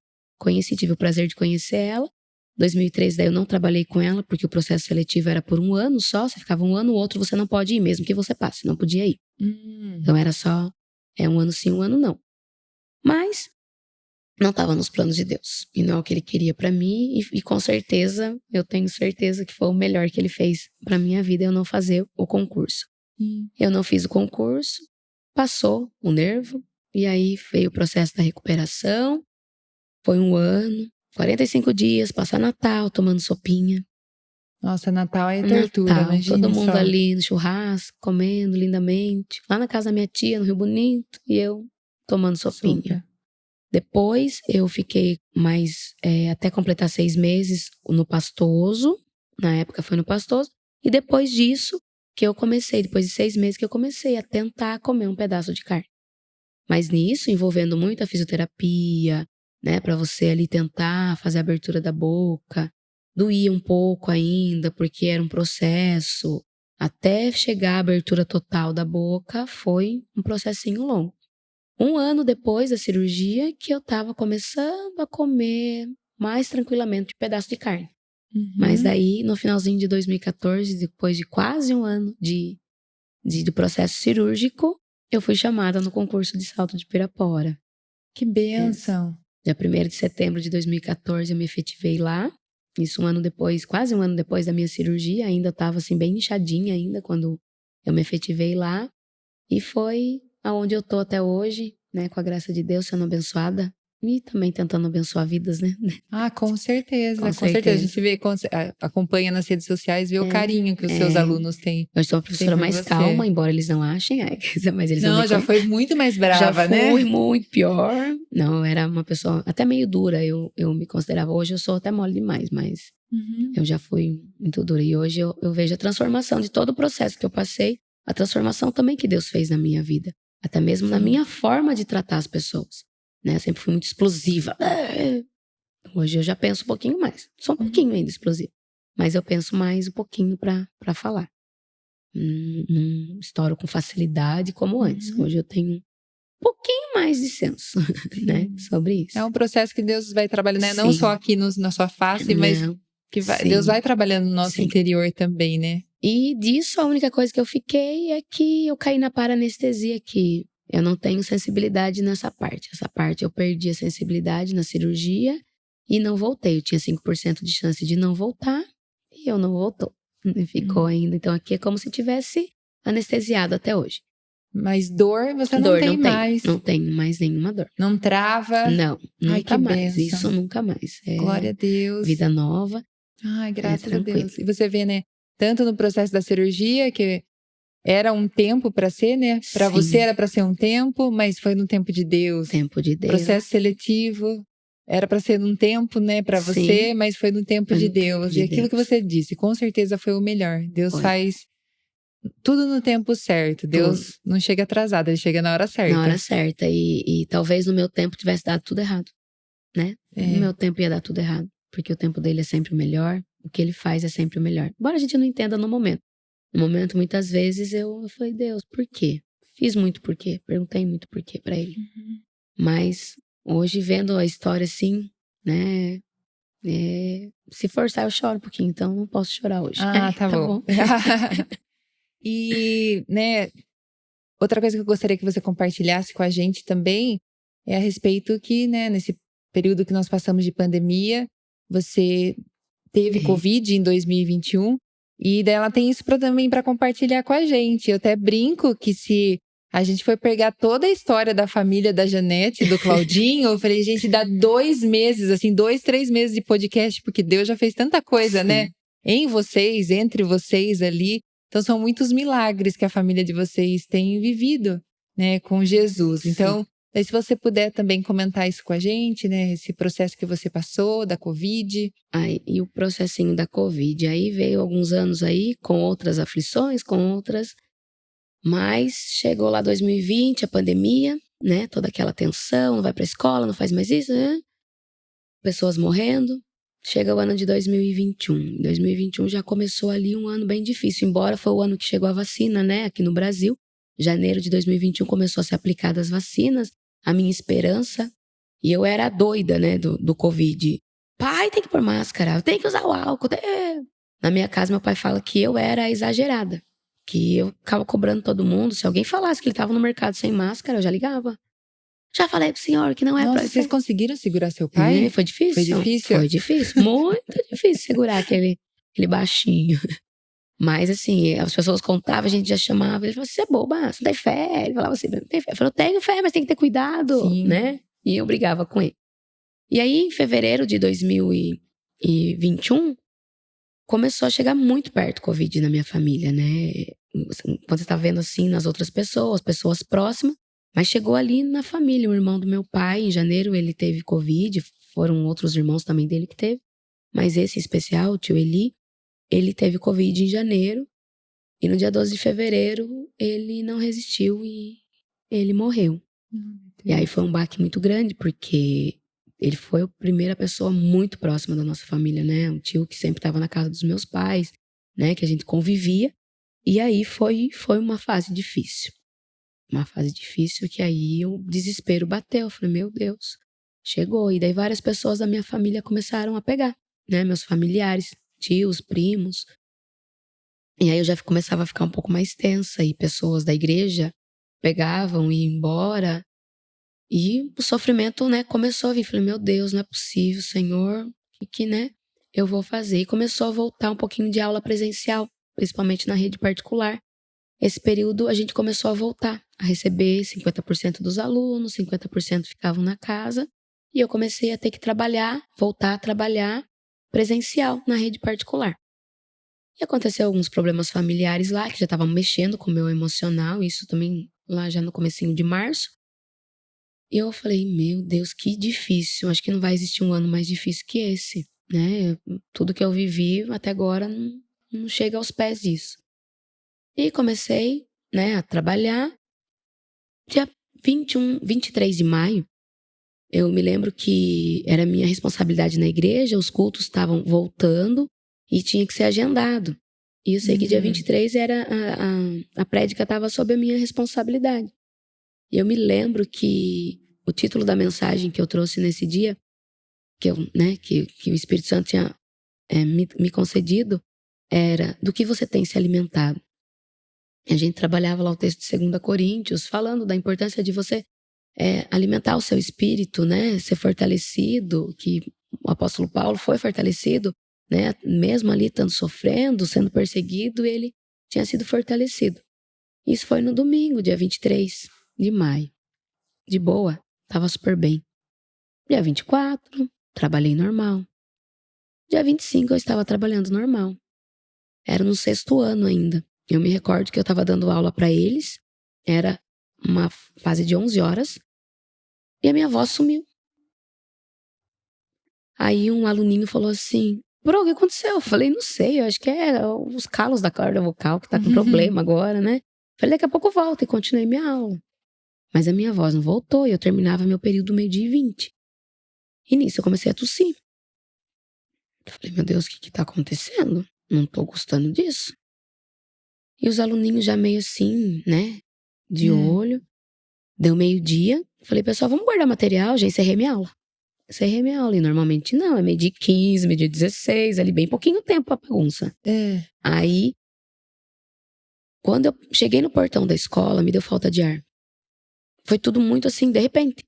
Tive o prazer de conhecer ela. 2003, daí eu não trabalhei com ela, porque o processo seletivo era por 1 ano só. Você ficava 1 ano, o outro você não pode ir, mesmo que você passe, não podia ir. Então era só 1 ano sim, 1 ano não. Mas não estava nos planos de Deus. E não é o que ele queria pra mim. E com certeza, eu tenho certeza que foi o melhor que ele fez pra minha vida, eu não fazer o concurso. Eu não fiz o concurso, passou o nervo. E aí veio o processo da recuperação. Foi 1 ano, 45 dias, passar Natal tomando sopinha. Nossa, Natal é tortura, imagina. Todo mundo ali no churrasco, comendo lindamente. Lá na casa da minha tia, no Rio Bonito. E eu tomando sopinha. Super. Depois eu fiquei mais, até completar 6 meses no Pastoso. Na época foi no Pastoso. E depois disso, que eu comecei, depois de 6 meses que eu comecei a tentar comer um pedaço de carne. Mas nisso, envolvendo muito a fisioterapia, né? Pra você ali tentar fazer a abertura da boca. Doía um pouco ainda, porque era um processo. Até chegar à abertura total da boca, foi um processinho longo. 1 ano depois da cirurgia que eu tava começando a comer mais tranquilamente um pedaço de carne. Mas daí, no finalzinho de 2014, depois de quase um ano do processo cirúrgico, eu fui chamada no concurso de salto de Pirapora. Que bênção! Dia 1º de setembro de 2014, eu me efetivei lá. Isso um ano depois, quase um ano depois da minha cirurgia. Ainda estava assim, bem inchadinha ainda, quando eu me efetivei lá. E foi aonde eu tô até hoje, né? Com a graça de Deus, sendo abençoada. E também tentando abençoar vidas, né? Ah, com certeza, Com com certeza. A gente vê, acompanha nas redes sociais, vê o carinho que os seus alunos têm. Eu sou uma professora mais calma, embora eles não achem, mas eles não já foi muito mais brava, né? Já fui muito pior. Não, eu era uma pessoa até meio dura, eu me considerava. Hoje eu sou até mole demais, mas eu já fui muito dura. E hoje eu vejo a transformação de todo o processo que eu passei, a transformação também que Deus fez na minha vida. Até mesmo na minha forma de tratar as pessoas. Né? Eu sempre fui muito explosiva. Hoje eu já penso um pouquinho mais. Sou um pouquinho ainda explosiva. Mas eu penso mais um pouquinho pra falar. Não estouro com facilidade como antes. Hoje eu tenho um pouquinho mais de senso, né? Sobre isso. É um processo que Deus vai trabalhando, né? Não só aqui na sua face, mas que Deus vai trabalhando no nosso interior também, né? E disso, a única coisa que eu fiquei é que eu caí na paranestesia, que eu não tenho sensibilidade nessa parte. Essa parte eu perdi a sensibilidade na cirurgia e não voltei. Eu tinha 5% de chance de não voltar e eu não voltou. E ficou ainda. Então aqui é como se tivesse anestesiado até hoje. Mas dor você não tem mais. Não tenho mais nenhuma dor. Não trava? Não, nunca mais. Bênção. Isso nunca mais. Glória a Deus. Vida nova. Ai, graças a Deus. E você vê, né? Tanto no processo da cirurgia, que era um tempo para ser, né? Para você era para ser um tempo, mas foi no tempo de Deus. Tempo de Deus. Processo seletivo era para ser num tempo, né? Para você, mas foi no tempo de Deus. E aquilo que você disse, com certeza foi o melhor. Deus faz tudo no tempo certo. Deus não chega atrasado, ele chega na hora certa. Na hora certa. E talvez no meu tempo tivesse dado tudo errado, né? No meu tempo ia dar tudo errado. Porque o tempo dele é sempre o melhor. O que ele faz é sempre o melhor. Embora a gente não entenda no momento. No momento, muitas vezes, eu falei, Deus, por quê? Fiz muito por quê. Perguntei muito por quê pra ele. Mas hoje, vendo a história assim, né? Se forçar, eu choro um pouquinho. Então, não posso chorar hoje. Ah, tá bom. E, né, outra coisa que eu gostaria que você compartilhasse com a gente também é a respeito que, né, nesse período que nós passamos de pandemia, você teve Covid em 2021 e daí ela tem isso também para compartilhar com a gente. Eu até brinco que se a gente for pegar toda a história da família da Janete e do Claudinho, eu falei, gente, dá 2 meses, assim, 2, 3 meses de podcast, porque Deus já fez tanta coisa, né? Em vocês, entre vocês ali. Então, são muitos milagres que a família de vocês tem vivido, né, com Jesus. Então, se você puder também comentar isso com a gente, né, esse processo que você passou da Covid. E o processinho da Covid, aí veio alguns anos aí, com outras aflições, mas chegou lá 2020, a pandemia, né, toda aquela tensão, não vai pra escola, não faz mais isso, né? Pessoas morrendo. Chega o ano de 2021. Em 2021 já começou ali um ano bem difícil, embora foi o ano que chegou a vacina, né, aqui no Brasil. Janeiro de 2021 começou a ser aplicada as vacinas, a minha esperança. E eu era doida, né, do Covid. Pai, tem que pôr máscara, tem que usar o álcool. Na minha casa, meu pai fala que eu era exagerada. Que eu ficava cobrando todo mundo. Se alguém falasse que ele estava no mercado sem máscara, eu já ligava. Já falei pro senhor que não é pra... Nossa, vocês conseguiram segurar seu pai? Foi difícil. Foi difícil? Foi difícil, muito difícil segurar aquele baixinho. Mas assim, as pessoas contavam, a gente já chamava. Ele falava, você é boba, você não tem fé. Ele falava assim, não tem fé. Eu falei, eu tenho fé, mas tem que ter cuidado, né? E eu brigava com ele. E aí, em fevereiro de 2021, começou a chegar muito perto o Covid na minha família, né? Quando você tá vendo assim nas outras pessoas próximas, mas chegou ali na família. O irmão do meu pai, em janeiro, ele teve Covid. Foram outros irmãos também dele que teve. Mas esse em especial, o tio Eli, ele teve Covid em janeiro. E no dia 12 de fevereiro, ele não resistiu e ele morreu. E aí foi um baque muito grande, porque ele foi a primeira pessoa muito próxima da nossa família, né? Um tio que sempre estava na casa dos meus pais, né? Que a gente convivia. E aí foi uma fase difícil. Uma fase difícil que aí o desespero bateu. Eu falei, meu Deus, chegou. E daí várias pessoas da minha família começaram a pegar, né? Meus familiares tios, primos. E aí eu já começava a ficar um pouco mais tensa. E pessoas da igreja pegavam e iam embora. E o sofrimento, né, começou a vir. Falei, meu Deus, não é possível, Senhor. O que, né, eu vou fazer? E começou a voltar um pouquinho de aula presencial, principalmente na rede particular. Esse período a gente começou a voltar, a receber 50% dos alunos, 50% ficavam na casa. E eu comecei a ter que voltar a trabalhar presencial na rede particular. E aconteceu alguns problemas familiares lá, que já estavam mexendo com o meu emocional, isso também lá já no comecinho de março. E eu falei, meu Deus, que difícil, acho que não vai existir um ano mais difícil que esse, né? Tudo que eu vivi até agora não chega aos pés disso. E comecei, né, a trabalhar. Dia 23 de maio, eu me lembro que era minha responsabilidade na igreja, os cultos estavam voltando e tinha que ser agendado. E eu sei que dia 23 era a prédica estava sob a minha responsabilidade. E eu me lembro que o título da mensagem que eu trouxe nesse dia, que o Espírito Santo tinha me concedido, era do que você tem se alimentado. A gente trabalhava lá o texto de 2 Coríntios, falando da importância de você alimentar o seu espírito, né? Ser fortalecido, que o apóstolo Paulo foi fortalecido, né? Mesmo ali estando sofrendo, sendo perseguido, ele tinha sido fortalecido. Isso foi no domingo, dia 23 de maio. De boa, estava super bem. Dia 24, trabalhei normal. Dia 25 eu estava trabalhando normal. Era no 6º ano ainda. Eu me recordo que eu estava dando aula para eles. Era uma fase de 11 horas. E a minha voz sumiu. Aí um aluninho falou assim, Bro, o que aconteceu? Eu falei, não sei, eu acho que é os calos da corda vocal que tá com problema agora, né? Falei, daqui a pouco eu volto e continuei minha aula. Mas a minha voz não voltou e eu terminava meu período 12:20. E nisso eu comecei a tossir. Eu falei, meu Deus, o que tá acontecendo? Não tô gostando disso. E os aluninhos já meio assim, né? De olho. Deu 12:00. Falei, pessoal, vamos guardar material. Já encerrei minha aula. Encerrei minha aula. E normalmente não, é 12:15, 12:16, ali bem pouquinho tempo pra bagunça. Aí, quando eu cheguei no portão da escola, me deu falta de ar. Foi tudo muito assim, de repente.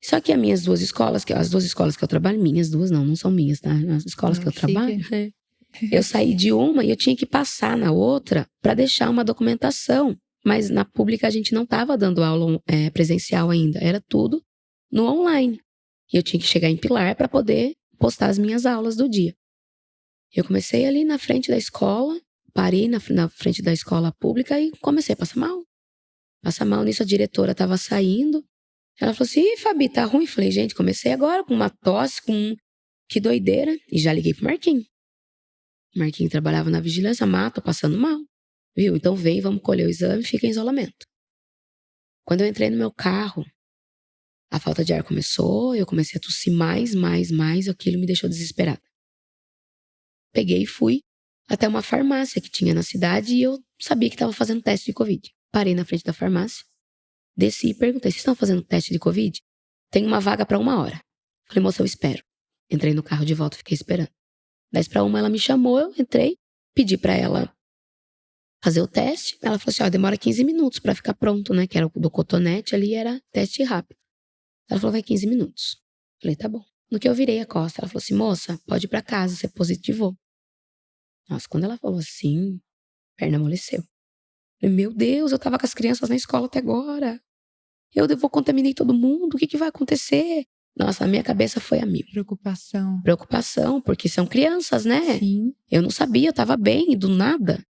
Só que as minhas duas escolas, as duas escolas que eu trabalho, minhas duas não são minhas, tá? As escolas que eu trabalho, eu saí de uma e eu tinha que passar na outra para deixar uma documentação. Mas na pública a gente não estava dando aula presencial ainda, era tudo no online. E eu tinha que chegar em Pilar para poder postar as minhas aulas do dia. Eu comecei ali na frente da escola, parei na frente da escola pública e comecei a passar mal. Passar mal, nisso a diretora estava saindo. Ela falou assim, Ih, Fabi, tá ruim? Falei, gente, comecei agora com uma tosse, que doideira. E já liguei pro Marquinhos. O Marquinhos trabalhava na vigilância, tô passando mal. Viu? Então vem, vamos colher o exame e fica em isolamento. Quando eu entrei no meu carro, a falta de ar começou, eu comecei a tossir mais, aquilo me deixou desesperada. Peguei e fui até uma farmácia que tinha na cidade e eu sabia que estava fazendo teste de Covid. Parei na frente da farmácia, desci e perguntei, vocês estão fazendo teste de Covid? Tem uma vaga para 1 hora. Falei, moça, eu espero. Entrei no carro de volta e fiquei esperando. 10:50 ela me chamou, eu entrei, pedi para ela fazer o teste. Ela falou assim, demora 15 minutos para ficar pronto, né? Que era do cotonete ali, era teste rápido. Ela falou, vai 15 minutos. Falei, tá bom. No que eu virei a costa, ela falou assim, moça, pode ir pra casa, você positivou. Nossa, quando ela falou assim, a perna amoleceu. Falei, meu Deus, eu tava com as crianças na escola até agora. Eu contaminei todo mundo, o que vai acontecer? Nossa, a minha cabeça foi a 1000. Preocupação, porque são crianças, né? Sim. Eu não sabia, eu tava bem, e do nada.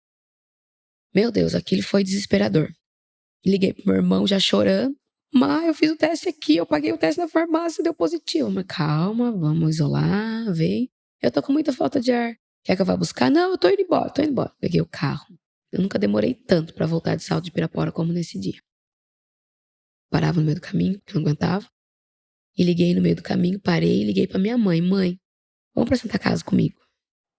Meu Deus, aquilo foi desesperador. Liguei pro meu irmão já chorando. Mas eu fiz o teste aqui, eu paguei o teste na farmácia, deu positivo. Mas calma, vamos isolar, vem. Eu tô com muita falta de ar. Quer que eu vá buscar? Não, eu tô indo embora. Peguei o carro. Eu nunca demorei tanto pra voltar de Salto de Pirapora como nesse dia. Parava no meio do caminho, porque eu não aguentava. E liguei no meio do caminho, parei e liguei pra minha mãe. Mãe, vamos pra Santa Casa comigo.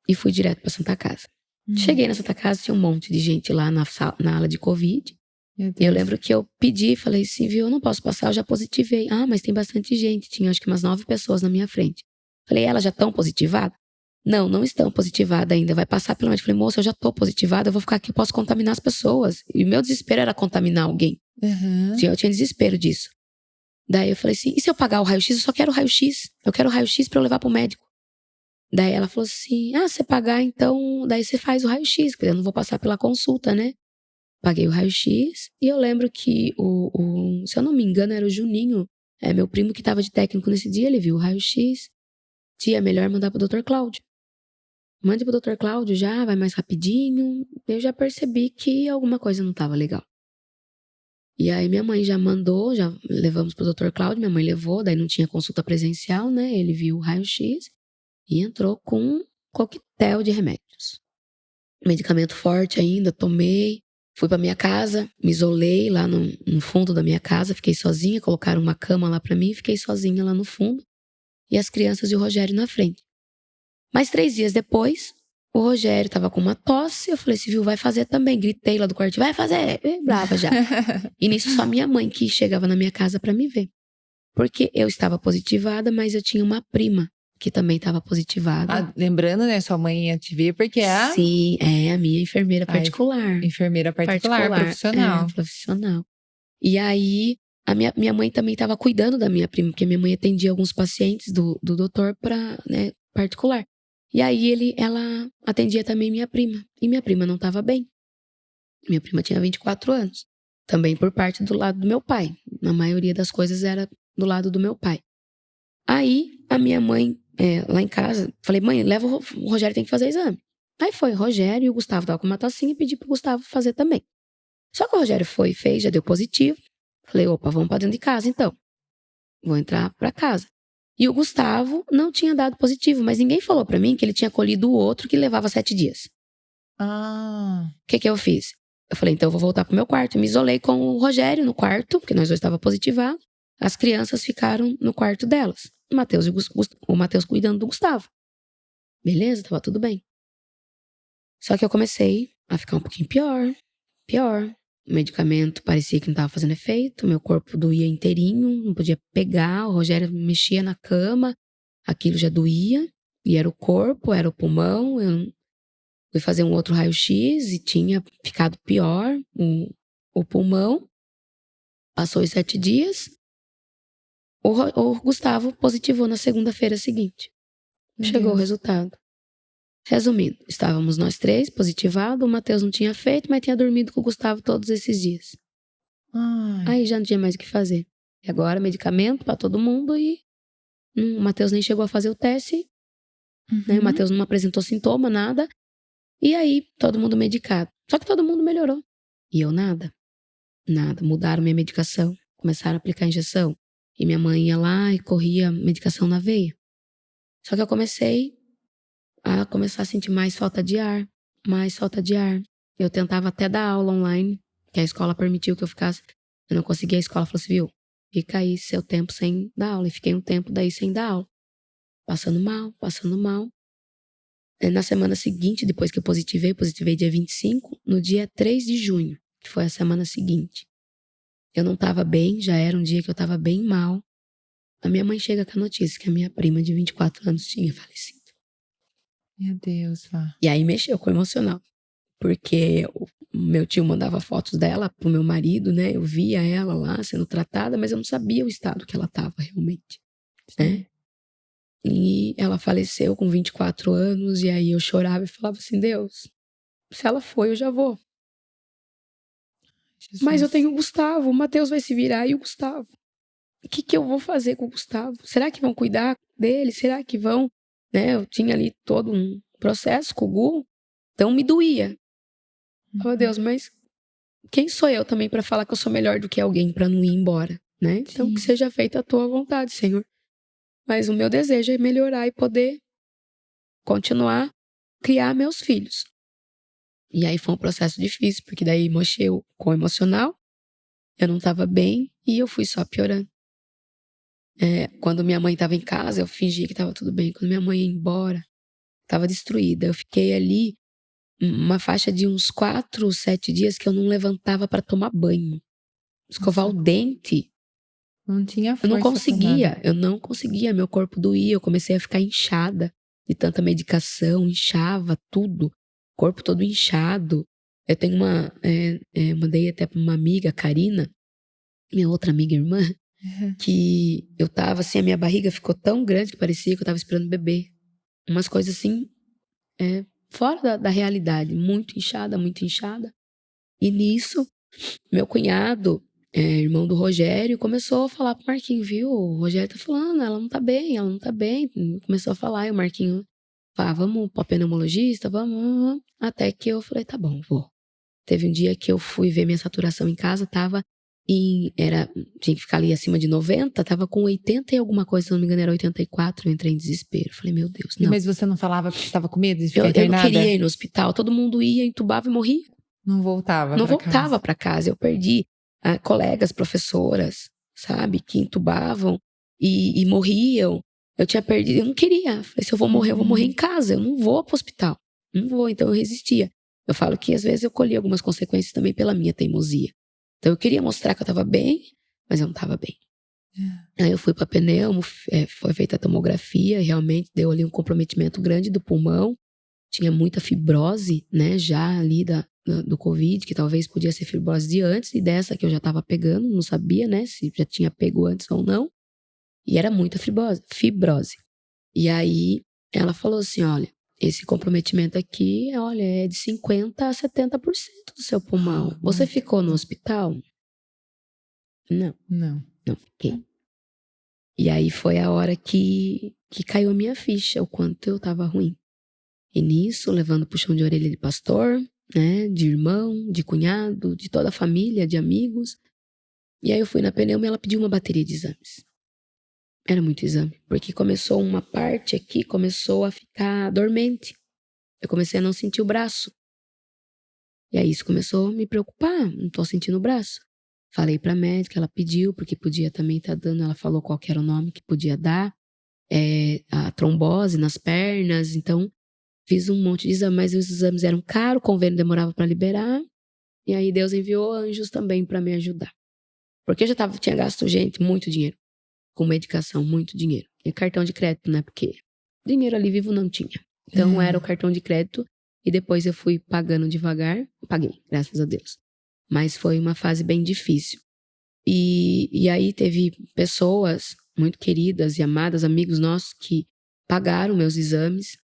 E fui direto pra Santa Casa. Cheguei na Santa Casa, tinha um monte de gente lá na ala de Covid. E eu lembro que eu pedi, falei assim, viu, eu não posso passar, eu já positivei. Mas tem bastante gente, tinha acho que umas 9 pessoas na minha frente. Falei, elas já estão positivadas? Não estão positivadas ainda, vai passar pelo médico. Eu falei, moça, eu já tô positivada, eu vou ficar aqui, eu posso contaminar as pessoas. E o meu desespero era contaminar alguém. Eu tinha desespero disso. Daí eu falei assim, e se eu pagar o raio-x? Eu só quero o raio-x. Eu quero o raio-x pra eu levar pro médico. Daí ela falou assim, você pagar, então, daí você faz o raio-x, porque eu não vou passar pela consulta, né? Paguei o raio-x e eu lembro que se eu não me engano, era o Juninho, meu primo que tava de técnico nesse dia, ele viu o raio-x. Tia, é melhor mandar pro Dr. Cláudio. Mande pro Dr. Cláudio já, vai mais rapidinho. Eu já percebi que alguma coisa não tava legal. E aí minha mãe já mandou, já levamos pro Dr. Cláudio, minha mãe levou, daí não tinha consulta presencial, né? Ele viu o raio-x e entrou com um coquetel de remédios. Medicamento forte ainda, tomei. Fui pra minha casa, me isolei lá no fundo da minha casa, fiquei sozinha, colocaram uma cama lá pra mim, fiquei sozinha lá no fundo. E as crianças e o Rogério na frente. Mas 3 dias depois, o Rogério tava com uma tosse, eu falei, Civil, vai fazer também. Gritei lá do quarto, vai fazer, brava já. E nisso só minha mãe que chegava na minha casa pra me ver. Porque eu estava positivada, mas eu tinha uma prima que também estava positivada. Lembrando, né, sua mãe ia te ver porque é Sim, é a minha enfermeira particular. Enfermeira particular, profissional. Profissional. E aí, a minha mãe também estava cuidando da minha prima, porque minha mãe atendia alguns pacientes do doutor particular. E aí ela atendia também minha prima. E minha prima não estava bem. Minha prima tinha 24 anos. Também por parte do lado do meu pai. Na maioria das coisas era do lado do meu pai. Aí, a minha mãe, lá em casa, falei, mãe, leva o Rogério, tem que fazer exame. Aí foi o Rogério e o Gustavo estavam com uma tocinha e pedi pro Gustavo fazer também. Só que o Rogério fez, já deu positivo. Falei, opa, vamos pra dentro de casa então. Vou entrar pra casa. E o Gustavo não tinha dado positivo, mas ninguém falou pra mim que ele tinha colhido o outro que levava 7 dias. O que eu fiz? Eu falei, então eu vou voltar pro meu quarto. Me isolei com o Rogério no quarto, porque nós dois estávamos positivados. As crianças ficaram no quarto delas. O Matheus cuidando do Gustavo. Beleza, tava tudo bem. Só que eu comecei a ficar um pouquinho pior. O medicamento parecia que não estava fazendo efeito, meu corpo doía inteirinho, não podia pegar, o Rogério mexia na cama, aquilo já doía, e era o corpo, era o pulmão. Eu fui fazer um outro raio-x e tinha ficado pior o pulmão. Passou os 7 dias, o Gustavo positivou na segunda-feira seguinte. Chegou o resultado. Resumindo, estávamos nós 3 positivados, o Matheus não tinha feito, mas tinha dormido com o Gustavo todos esses dias. Aí já não tinha mais o que fazer. E agora, medicamento para todo mundo e o Matheus nem chegou a fazer o teste. Né? O Matheus não apresentou sintoma, nada. E aí, todo mundo medicado. Só que todo mundo melhorou. E eu nada. Mudaram minha medicação. Começaram a aplicar injeção. E minha mãe ia lá e corria medicação na veia. Só que eu comecei a sentir mais falta de ar. Eu tentava até dar aula online, que a escola permitiu que eu ficasse. Eu não conseguia, a escola falou assim, viu, fica aí seu tempo sem dar aula. E fiquei um tempo daí sem dar aula. Passando mal. E na semana seguinte, depois que eu positivei dia 25, no dia 3 de junho, que foi a semana seguinte. Eu não estava bem, já era um dia que eu estava bem mal. A minha mãe chega com a notícia que a minha prima de 24 anos tinha falecido. Meu Deus, Vá. E aí mexeu com o emocional. Porque o meu tio mandava fotos dela pro meu marido, né? Eu via ela lá sendo tratada, mas eu não sabia o estado que ela estava realmente. Né? E ela faleceu com 24 anos, e aí eu chorava e falava assim, Deus, se ela foi, eu já vou. Jesus. Mas eu tenho o Gustavo, o Matheus vai se virar e o Gustavo. O que eu vou fazer com o Gustavo? Será que vão cuidar dele? Será que vão? Né? Eu tinha ali todo um processo com o Gu, então me doía. Oh, Deus, mas quem sou eu também para falar que eu sou melhor do que alguém para não ir embora, né? Então, que seja feita a tua vontade, Senhor. Mas o meu desejo é melhorar e poder continuar a criar meus filhos. E aí foi um processo difícil, porque daí mexeu com o emocional, eu não estava bem e eu fui só piorando. Quando minha mãe estava em casa, eu fingi que estava tudo bem. Quando minha mãe ia embora, estava destruída. Eu fiquei ali uma faixa de uns 4, 7 dias que eu não levantava para tomar banho. Escovar o dente. Não tinha força. Eu não conseguia. Meu corpo doía, eu comecei a ficar inchada. de tanta medicação, inchava tudo, corpo todo inchado. Eu tenho mandei até pra uma amiga, Karina, minha outra amiga irmã, que eu tava assim, a minha barriga ficou tão grande que parecia que eu tava esperando bebê. Umas coisas assim, fora da realidade, muito inchada, muito inchada. E nisso, meu cunhado, irmão do Rogério, começou a falar pro Marquinho, viu? O Rogério tá falando, ela não tá bem, ela não tá bem. Começou a falar, e o Marquinho falou, vamos pro pneumologista, vamos. Até que eu falei, tá bom, vou. Teve um dia que eu fui ver minha saturação em casa, tinha que ficar ali acima de 90, tava com 80 e alguma coisa, se não me engano era 84, eu entrei em desespero. Falei, meu Deus, não. Mas você não falava porque estava com medo de ficar Eu internada? não queria ir no hospital, todo mundo ia, entubava e morria. Não voltava pra casa. Eu perdi colegas, professoras, sabe, que entubavam e morriam. Eu tinha perdido, eu não queria. Falei, se eu vou morrer, eu vou morrer em casa, eu não vou pro hospital. Não vou, então eu resistia. Eu falo que às vezes eu colhi algumas consequências também pela minha teimosia. Então eu queria mostrar que eu tava bem, mas eu não tava bem. Aí eu fui pra pneumo, foi feita a tomografia, realmente deu ali um comprometimento grande do pulmão. Tinha muita fibrose, né, já ali do Covid, que talvez podia ser fibrose de antes, e dessa que eu já tava pegando, não sabia, né, se já tinha pego antes ou não. E era muita fibrose. E aí ela falou assim, olha, esse comprometimento aqui, olha, é de 50% a 70% do seu pulmão. Você ficou no hospital? Não fiquei. E aí foi a hora que caiu a minha ficha, o quanto eu tava ruim. E nisso, levando puxão de orelha de pastor, né, de irmão, de cunhado, de toda a família, de amigos. E aí eu fui na pneumo e ela pediu uma bateria de exames. Era muito exame, porque começou uma parte aqui, começou a ficar dormente. Eu comecei a não sentir o braço. E aí isso começou a me preocupar, não tô sentindo o braço. Falei pra médica, ela pediu, porque podia também estar dando, ela falou qual que era o nome que podia dar, a trombose nas pernas, então fiz um monte de exames, mas os exames eram caros, o convênio demorava pra liberar, e aí Deus enviou anjos também pra me ajudar. Porque eu já tinha gasto, gente, muito dinheiro. Com medicação, muito dinheiro. E cartão de crédito, né? Porque dinheiro ali vivo não tinha. Então era o cartão de crédito e depois eu fui pagando devagar. Paguei, graças a Deus. Mas foi uma fase bem difícil. E aí teve pessoas muito queridas e amadas, amigos nossos, que pagaram meus exames.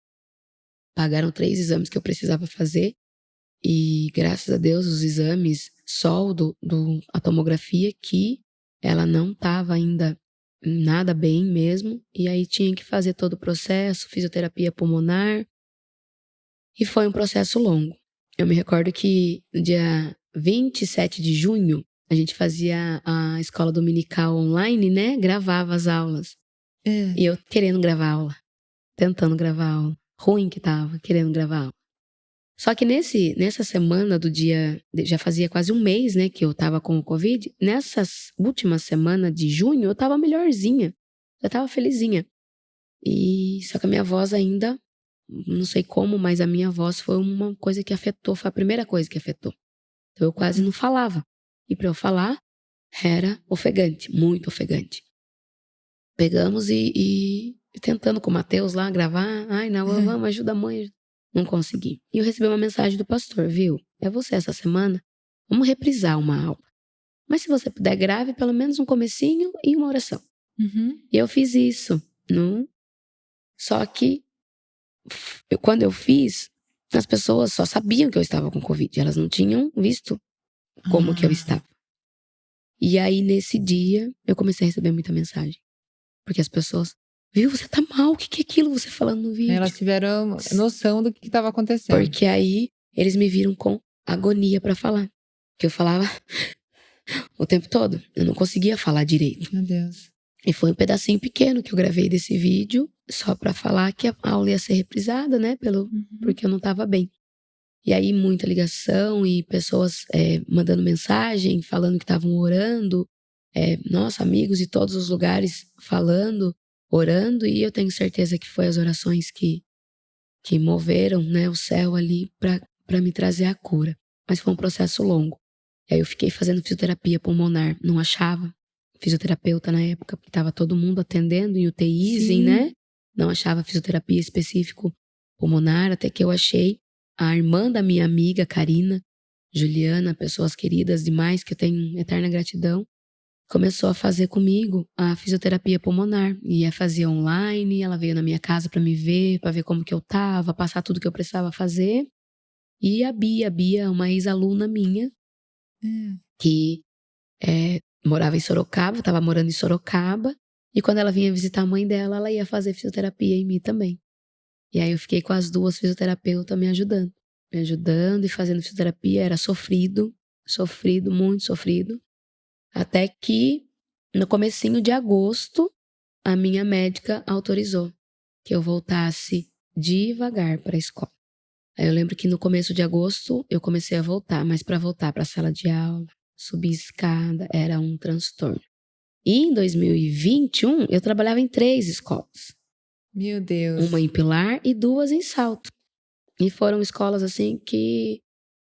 Pagaram 3 exames que eu precisava fazer. E graças a Deus os exames, só a tomografia, que ela não estava ainda nada bem mesmo, e aí tinha que fazer todo o processo, fisioterapia pulmonar, e foi um processo longo. Eu me recordo que no dia 27 de junho, a gente fazia a escola dominical online, né? Gravava as aulas. E eu querendo gravar aula, tentando gravar aula. Ruim que tava, querendo gravar aula. Só que nessa semana do dia, já fazia quase um mês, né, que eu tava com o Covid. Nessas últimas semanas de junho, eu tava melhorzinha. Já tava felizinha. Só que a minha voz ainda, não sei como, mas a minha voz foi uma coisa que afetou, foi a primeira coisa que afetou. Então eu quase não falava. E pra eu falar, era ofegante, muito ofegante. Pegamos e tentando com o Matheus lá gravar. Ai, não, vamos, ajuda a mãe. Não consegui. E eu recebi uma mensagem do pastor, viu? É você essa semana? Vamos reprisar uma aula. Mas se você puder, grave pelo menos um comecinho e uma oração. E eu fiz isso. Não? Só que quando eu fiz, as pessoas só sabiam que eu estava com Covid. Elas não tinham visto como que eu estava. E aí, nesse dia, eu comecei a receber muita mensagem. Porque as pessoas... Viu, você tá mal, o que é aquilo você falando no vídeo? Elas tiveram noção do que estava acontecendo. Porque aí, eles me viram com agonia pra falar. Que eu falava o tempo todo. Eu não conseguia falar direito. Meu Deus. E foi um pedacinho pequeno que eu gravei desse vídeo, só pra falar que a aula ia ser reprisada, né? Porque eu não tava bem. E aí, muita ligação e pessoas mandando mensagem, falando que estavam orando. Nossa, amigos de todos os lugares falando, orando, e eu tenho certeza que foi as orações que moveram, né, o céu ali para me trazer a cura. Mas foi um processo longo. E aí eu fiquei fazendo fisioterapia pulmonar, não achava fisioterapeuta na época, porque estava todo mundo atendendo em UTIs, né? não achava fisioterapia específico pulmonar, até que eu achei a irmã da minha amiga, Karina, Juliana, pessoas queridas demais, que eu tenho eterna gratidão, começou a fazer comigo a fisioterapia pulmonar. Ia fazer online, ela veio na minha casa para me ver, para ver como que eu tava, passar tudo que eu precisava fazer. E a Bia, uma ex-aluna minha, que morava em Sorocaba, estava morando em Sorocaba, e quando ela vinha visitar a mãe dela, ela ia fazer fisioterapia em mim também. E aí eu fiquei com as duas fisioterapeutas me ajudando e fazendo fisioterapia. Era sofrido, muito sofrido. Até que no comecinho de agosto, a minha médica autorizou que eu voltasse devagar para a escola. Aí eu lembro que no começo de agosto eu comecei a voltar, mas para voltar para a sala de aula, subir escada, era um transtorno. E em 2021 eu trabalhava em 3 escolas. Meu Deus. Uma em Pilar e 2 em Salto. E foram escolas assim que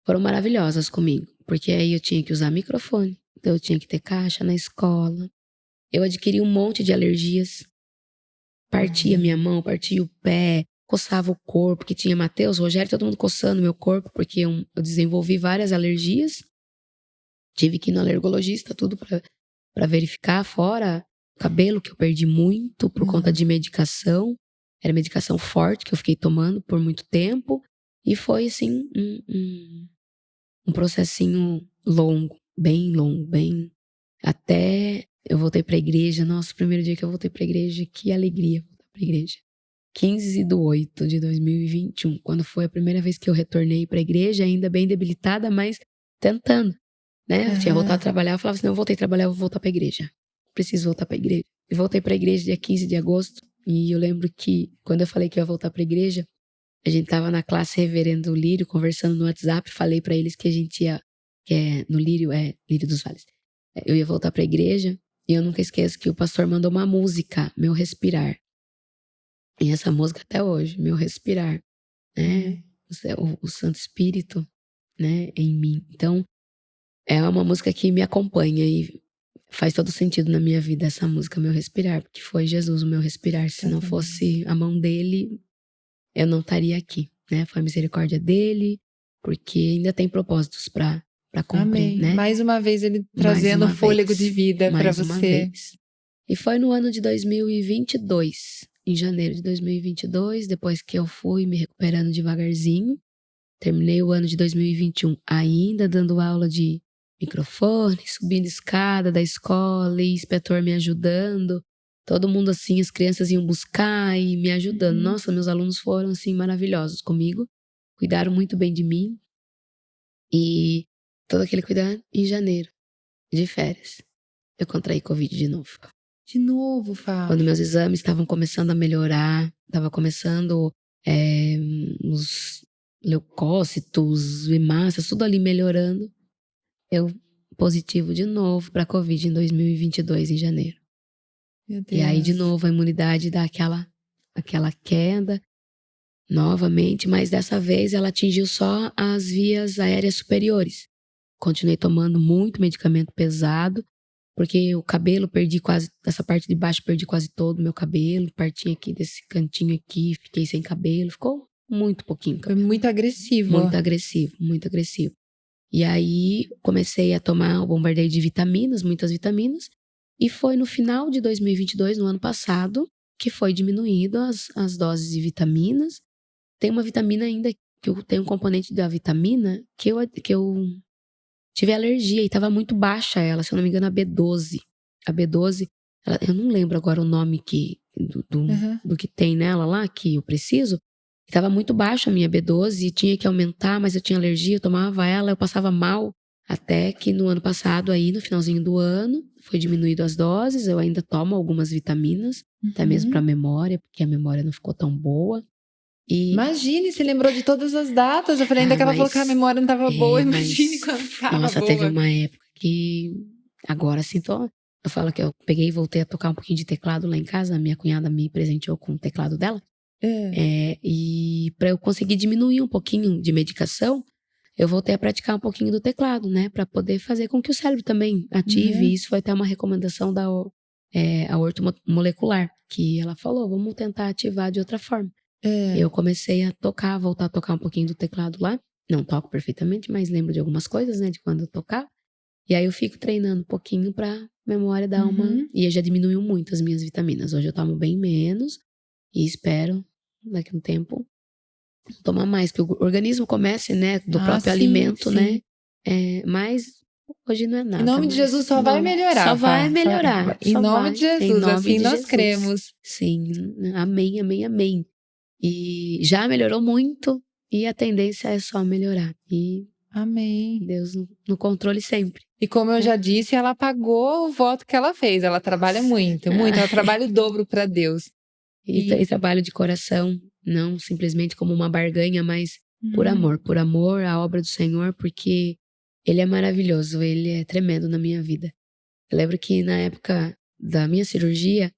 foram maravilhosas comigo, porque aí eu tinha que usar microfone, então eu tinha que ter caixa na escola. Eu adquiri um monte de alergias. Partia minha mão, partia o pé, coçava o corpo, que tinha Matheus, Rogério, todo mundo coçando meu corpo, porque eu desenvolvi várias alergias. Tive que ir no alergologista, tudo pra verificar, fora o cabelo, que eu perdi muito por conta de medicação. Era medicação forte que eu fiquei tomando por muito tempo. E foi, assim, um processinho longo, bem... Até eu voltei pra igreja. Nossa, o primeiro dia que eu voltei pra igreja, que alegria voltar pra igreja. 15/8/2021, quando foi a primeira vez que eu retornei pra igreja, ainda bem debilitada, mas tentando, né? Eu tinha voltado a trabalhar, eu falava assim, não, eu voltei a trabalhar, eu vou voltar pra igreja. Preciso voltar pra igreja. E voltei pra igreja dia 15 de agosto, e eu lembro que, quando eu falei que eu ia voltar pra igreja, a gente tava na classe Reverendo Lírio, conversando no WhatsApp, falei pra eles que a gente ia, no Lírio, Lírio dos Vales. Eu ia voltar pra igreja, e eu nunca esqueço que o pastor mandou uma música, Meu Respirar. E essa música até hoje, Meu Respirar, né? O Santo Espírito, né, em mim. Então, é uma música que me acompanha e faz todo sentido na minha vida, essa música, Meu Respirar, porque foi Jesus o meu respirar. Se não fosse a mão dele, eu não estaria aqui, né? Foi a misericórdia dele, porque ainda tem propósitos pra cumprir, Amém. né? Mais uma vez ele trazendo fôlego de vida para você. E foi no ano de 2022, em janeiro de 2022, depois que eu fui me recuperando devagarzinho. Terminei o ano de 2021 ainda dando aula de microfone, subindo escada da escola e inspetor me ajudando. Todo mundo assim, as crianças iam buscar e me ajudando. Nossa, meus alunos foram assim maravilhosos comigo. Cuidaram muito bem de mim. E todo aquele cuidado, em janeiro, de férias, eu contraí Covid de novo. De novo, Fá. Quando meus exames estavam começando a melhorar, estava começando os leucócitos, hemácias, tudo ali melhorando, eu positivo de novo para Covid em 2022, em janeiro. Meu Deus. E aí, de novo, a imunidade dá aquela queda novamente, mas dessa vez ela atingiu só as vias aéreas superiores. Continuei tomando muito medicamento pesado, porque o cabelo perdi quase, dessa parte de baixo perdi quase todo o meu cabelo, parti aqui desse cantinho aqui, fiquei sem cabelo, ficou muito pouquinho cabelo. Foi muito agressivo. Muito agressivo, muito agressivo. E aí comecei a tomar o bombardeio de vitaminas, muitas vitaminas, e foi no final de 2022, no ano passado, que foi diminuído as doses de vitaminas. Tem uma vitamina ainda, que eu tenho um componente da vitamina, que eu tive alergia e estava muito baixa ela, se eu não me engano, a B12. A B12, eu não lembro agora o nome do que tem nela lá, que eu preciso. Estava muito baixa a minha B12 e tinha que aumentar, mas eu tinha alergia, eu tomava ela, eu passava mal. Até que no ano passado, aí no finalzinho do ano, foi diminuído as doses, eu ainda tomo algumas vitaminas, até mesmo para memória, porque a memória não ficou tão boa. Imagine, você lembrou de todas as datas. Eu falei, ainda que ela falou que a memória não estava boa, imagine quando estava boa. Nossa, teve uma época que agora assim, eu falo que eu peguei e voltei a tocar um pouquinho de teclado lá em casa. A minha cunhada me presenteou com o teclado dela. E para eu conseguir diminuir um pouquinho de medicação, eu voltei a praticar um pouquinho do teclado, né? Para poder fazer com que o cérebro também ative. Isso foi até uma recomendação da a ortomolecular, que ela falou, vamos tentar ativar de outra forma. Eu comecei a voltar a tocar um pouquinho do teclado lá. Não toco perfeitamente, mas lembro de algumas coisas, né, de quando eu tocava. E aí eu fico treinando um pouquinho pra memória dar uma... E já diminuiu muito as minhas vitaminas. Hoje eu tomo bem menos e espero, daqui a um tempo, tomar mais. Que o organismo comece, né, do próprio alimento, né? Mas hoje não é nada. Em nome de Jesus só vai melhorar. Só vai melhorar. Em nome de Jesus, assim nós cremos. Sim, amém, amém, amém. E já melhorou muito e a tendência é só melhorar. E amém. Deus no controle sempre. E como eu já disse, ela pagou o voto que ela fez. Ela trabalha muito. Ela trabalha o dobro para Deus. E trabalho de coração, não simplesmente como uma barganha, mas por amor à obra do Senhor, porque Ele é maravilhoso, Ele é tremendo na minha vida. Eu lembro que na época da minha cirurgia,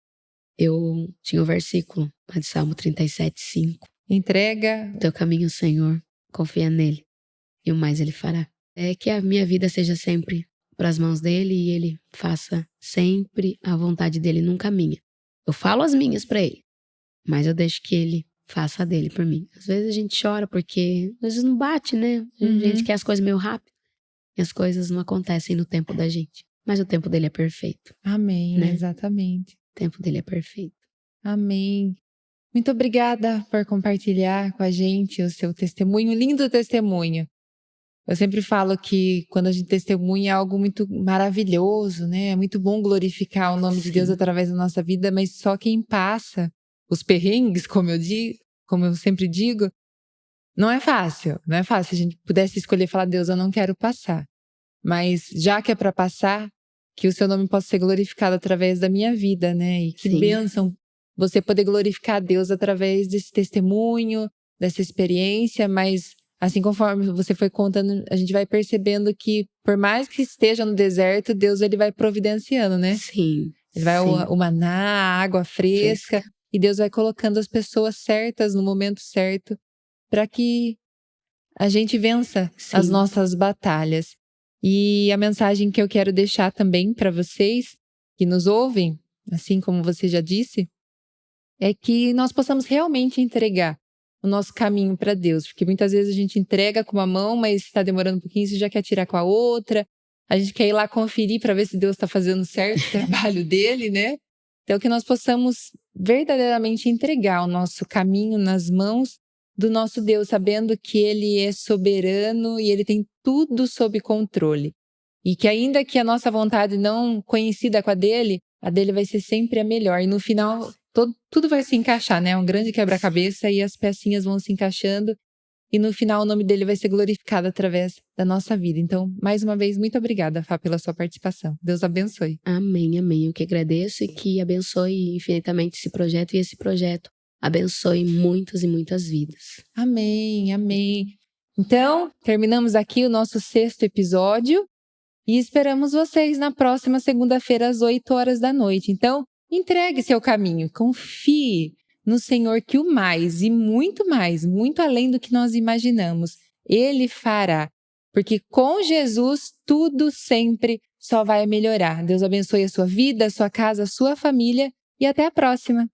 eu tinha o versículo lá de Salmo 37:5. Entrega o teu caminho, Senhor, confia nele, e o mais Ele fará. É que a minha vida seja sempre para as mãos dele e Ele faça sempre a vontade dele, nunca a minha. Eu falo as minhas para Ele, mas eu deixo que Ele faça a dele por mim. Às vezes a gente chora porque às vezes não bate, né? A gente quer as coisas meio rápido e as coisas não acontecem no tempo da gente. Mas o tempo dele é perfeito. Amém, né? Exatamente. O tempo dele é perfeito. Amém. Muito obrigada por compartilhar com a gente o seu testemunho, lindo testemunho. Eu sempre falo que quando a gente testemunha é algo muito maravilhoso, né? É muito bom glorificar o nome de Deus através da nossa vida, mas só quem passa os perrengues, como eu sempre digo, não é fácil. Não é fácil. Se a gente pudesse escolher falar, Deus, eu não quero passar. Mas já que é para passar, que o seu nome possa ser glorificado através da minha vida, né? E que bênção você poder glorificar a Deus através desse testemunho, dessa experiência, mas assim conforme você foi contando, a gente vai percebendo que por mais que esteja no deserto, Deus ele vai providenciando, né? Sim. Ele vai o maná, a água fresca, e Deus vai colocando as pessoas certas no momento certo para que a gente vença as nossas batalhas. E a mensagem que eu quero deixar também para vocês que nos ouvem, assim como você já disse, é que nós possamos realmente entregar o nosso caminho para Deus. Porque muitas vezes a gente entrega com uma mão, mas está demorando um pouquinho, você já quer tirar com a outra. A gente quer ir lá conferir para ver se Deus está fazendo certo o trabalho dele, né? Então que nós possamos verdadeiramente entregar o nosso caminho nas mãos do nosso Deus, sabendo que Ele é soberano e Ele tem tudo sob controle. E que ainda que a nossa vontade não coincida com a dele vai ser sempre a melhor. E no final, tudo vai se encaixar, né? É um grande quebra-cabeça e as pecinhas vão se encaixando. E no final, o nome dele vai ser glorificado através da nossa vida. Então, mais uma vez, muito obrigada, Fá, pela sua participação. Deus abençoe. Amém, amém. Eu que agradeço e que abençoe infinitamente esse projeto e esse projeto abençoe muitas e muitas vidas. Amém, amém. Então, terminamos aqui o nosso 6º episódio e esperamos vocês na próxima segunda-feira às 8h da noite. Então, entregue seu caminho, confie no Senhor que o mais e muito mais, muito além do que nós imaginamos, Ele fará. Porque com Jesus tudo sempre só vai melhorar. Deus abençoe a sua vida, a sua casa, a sua família e até a próxima.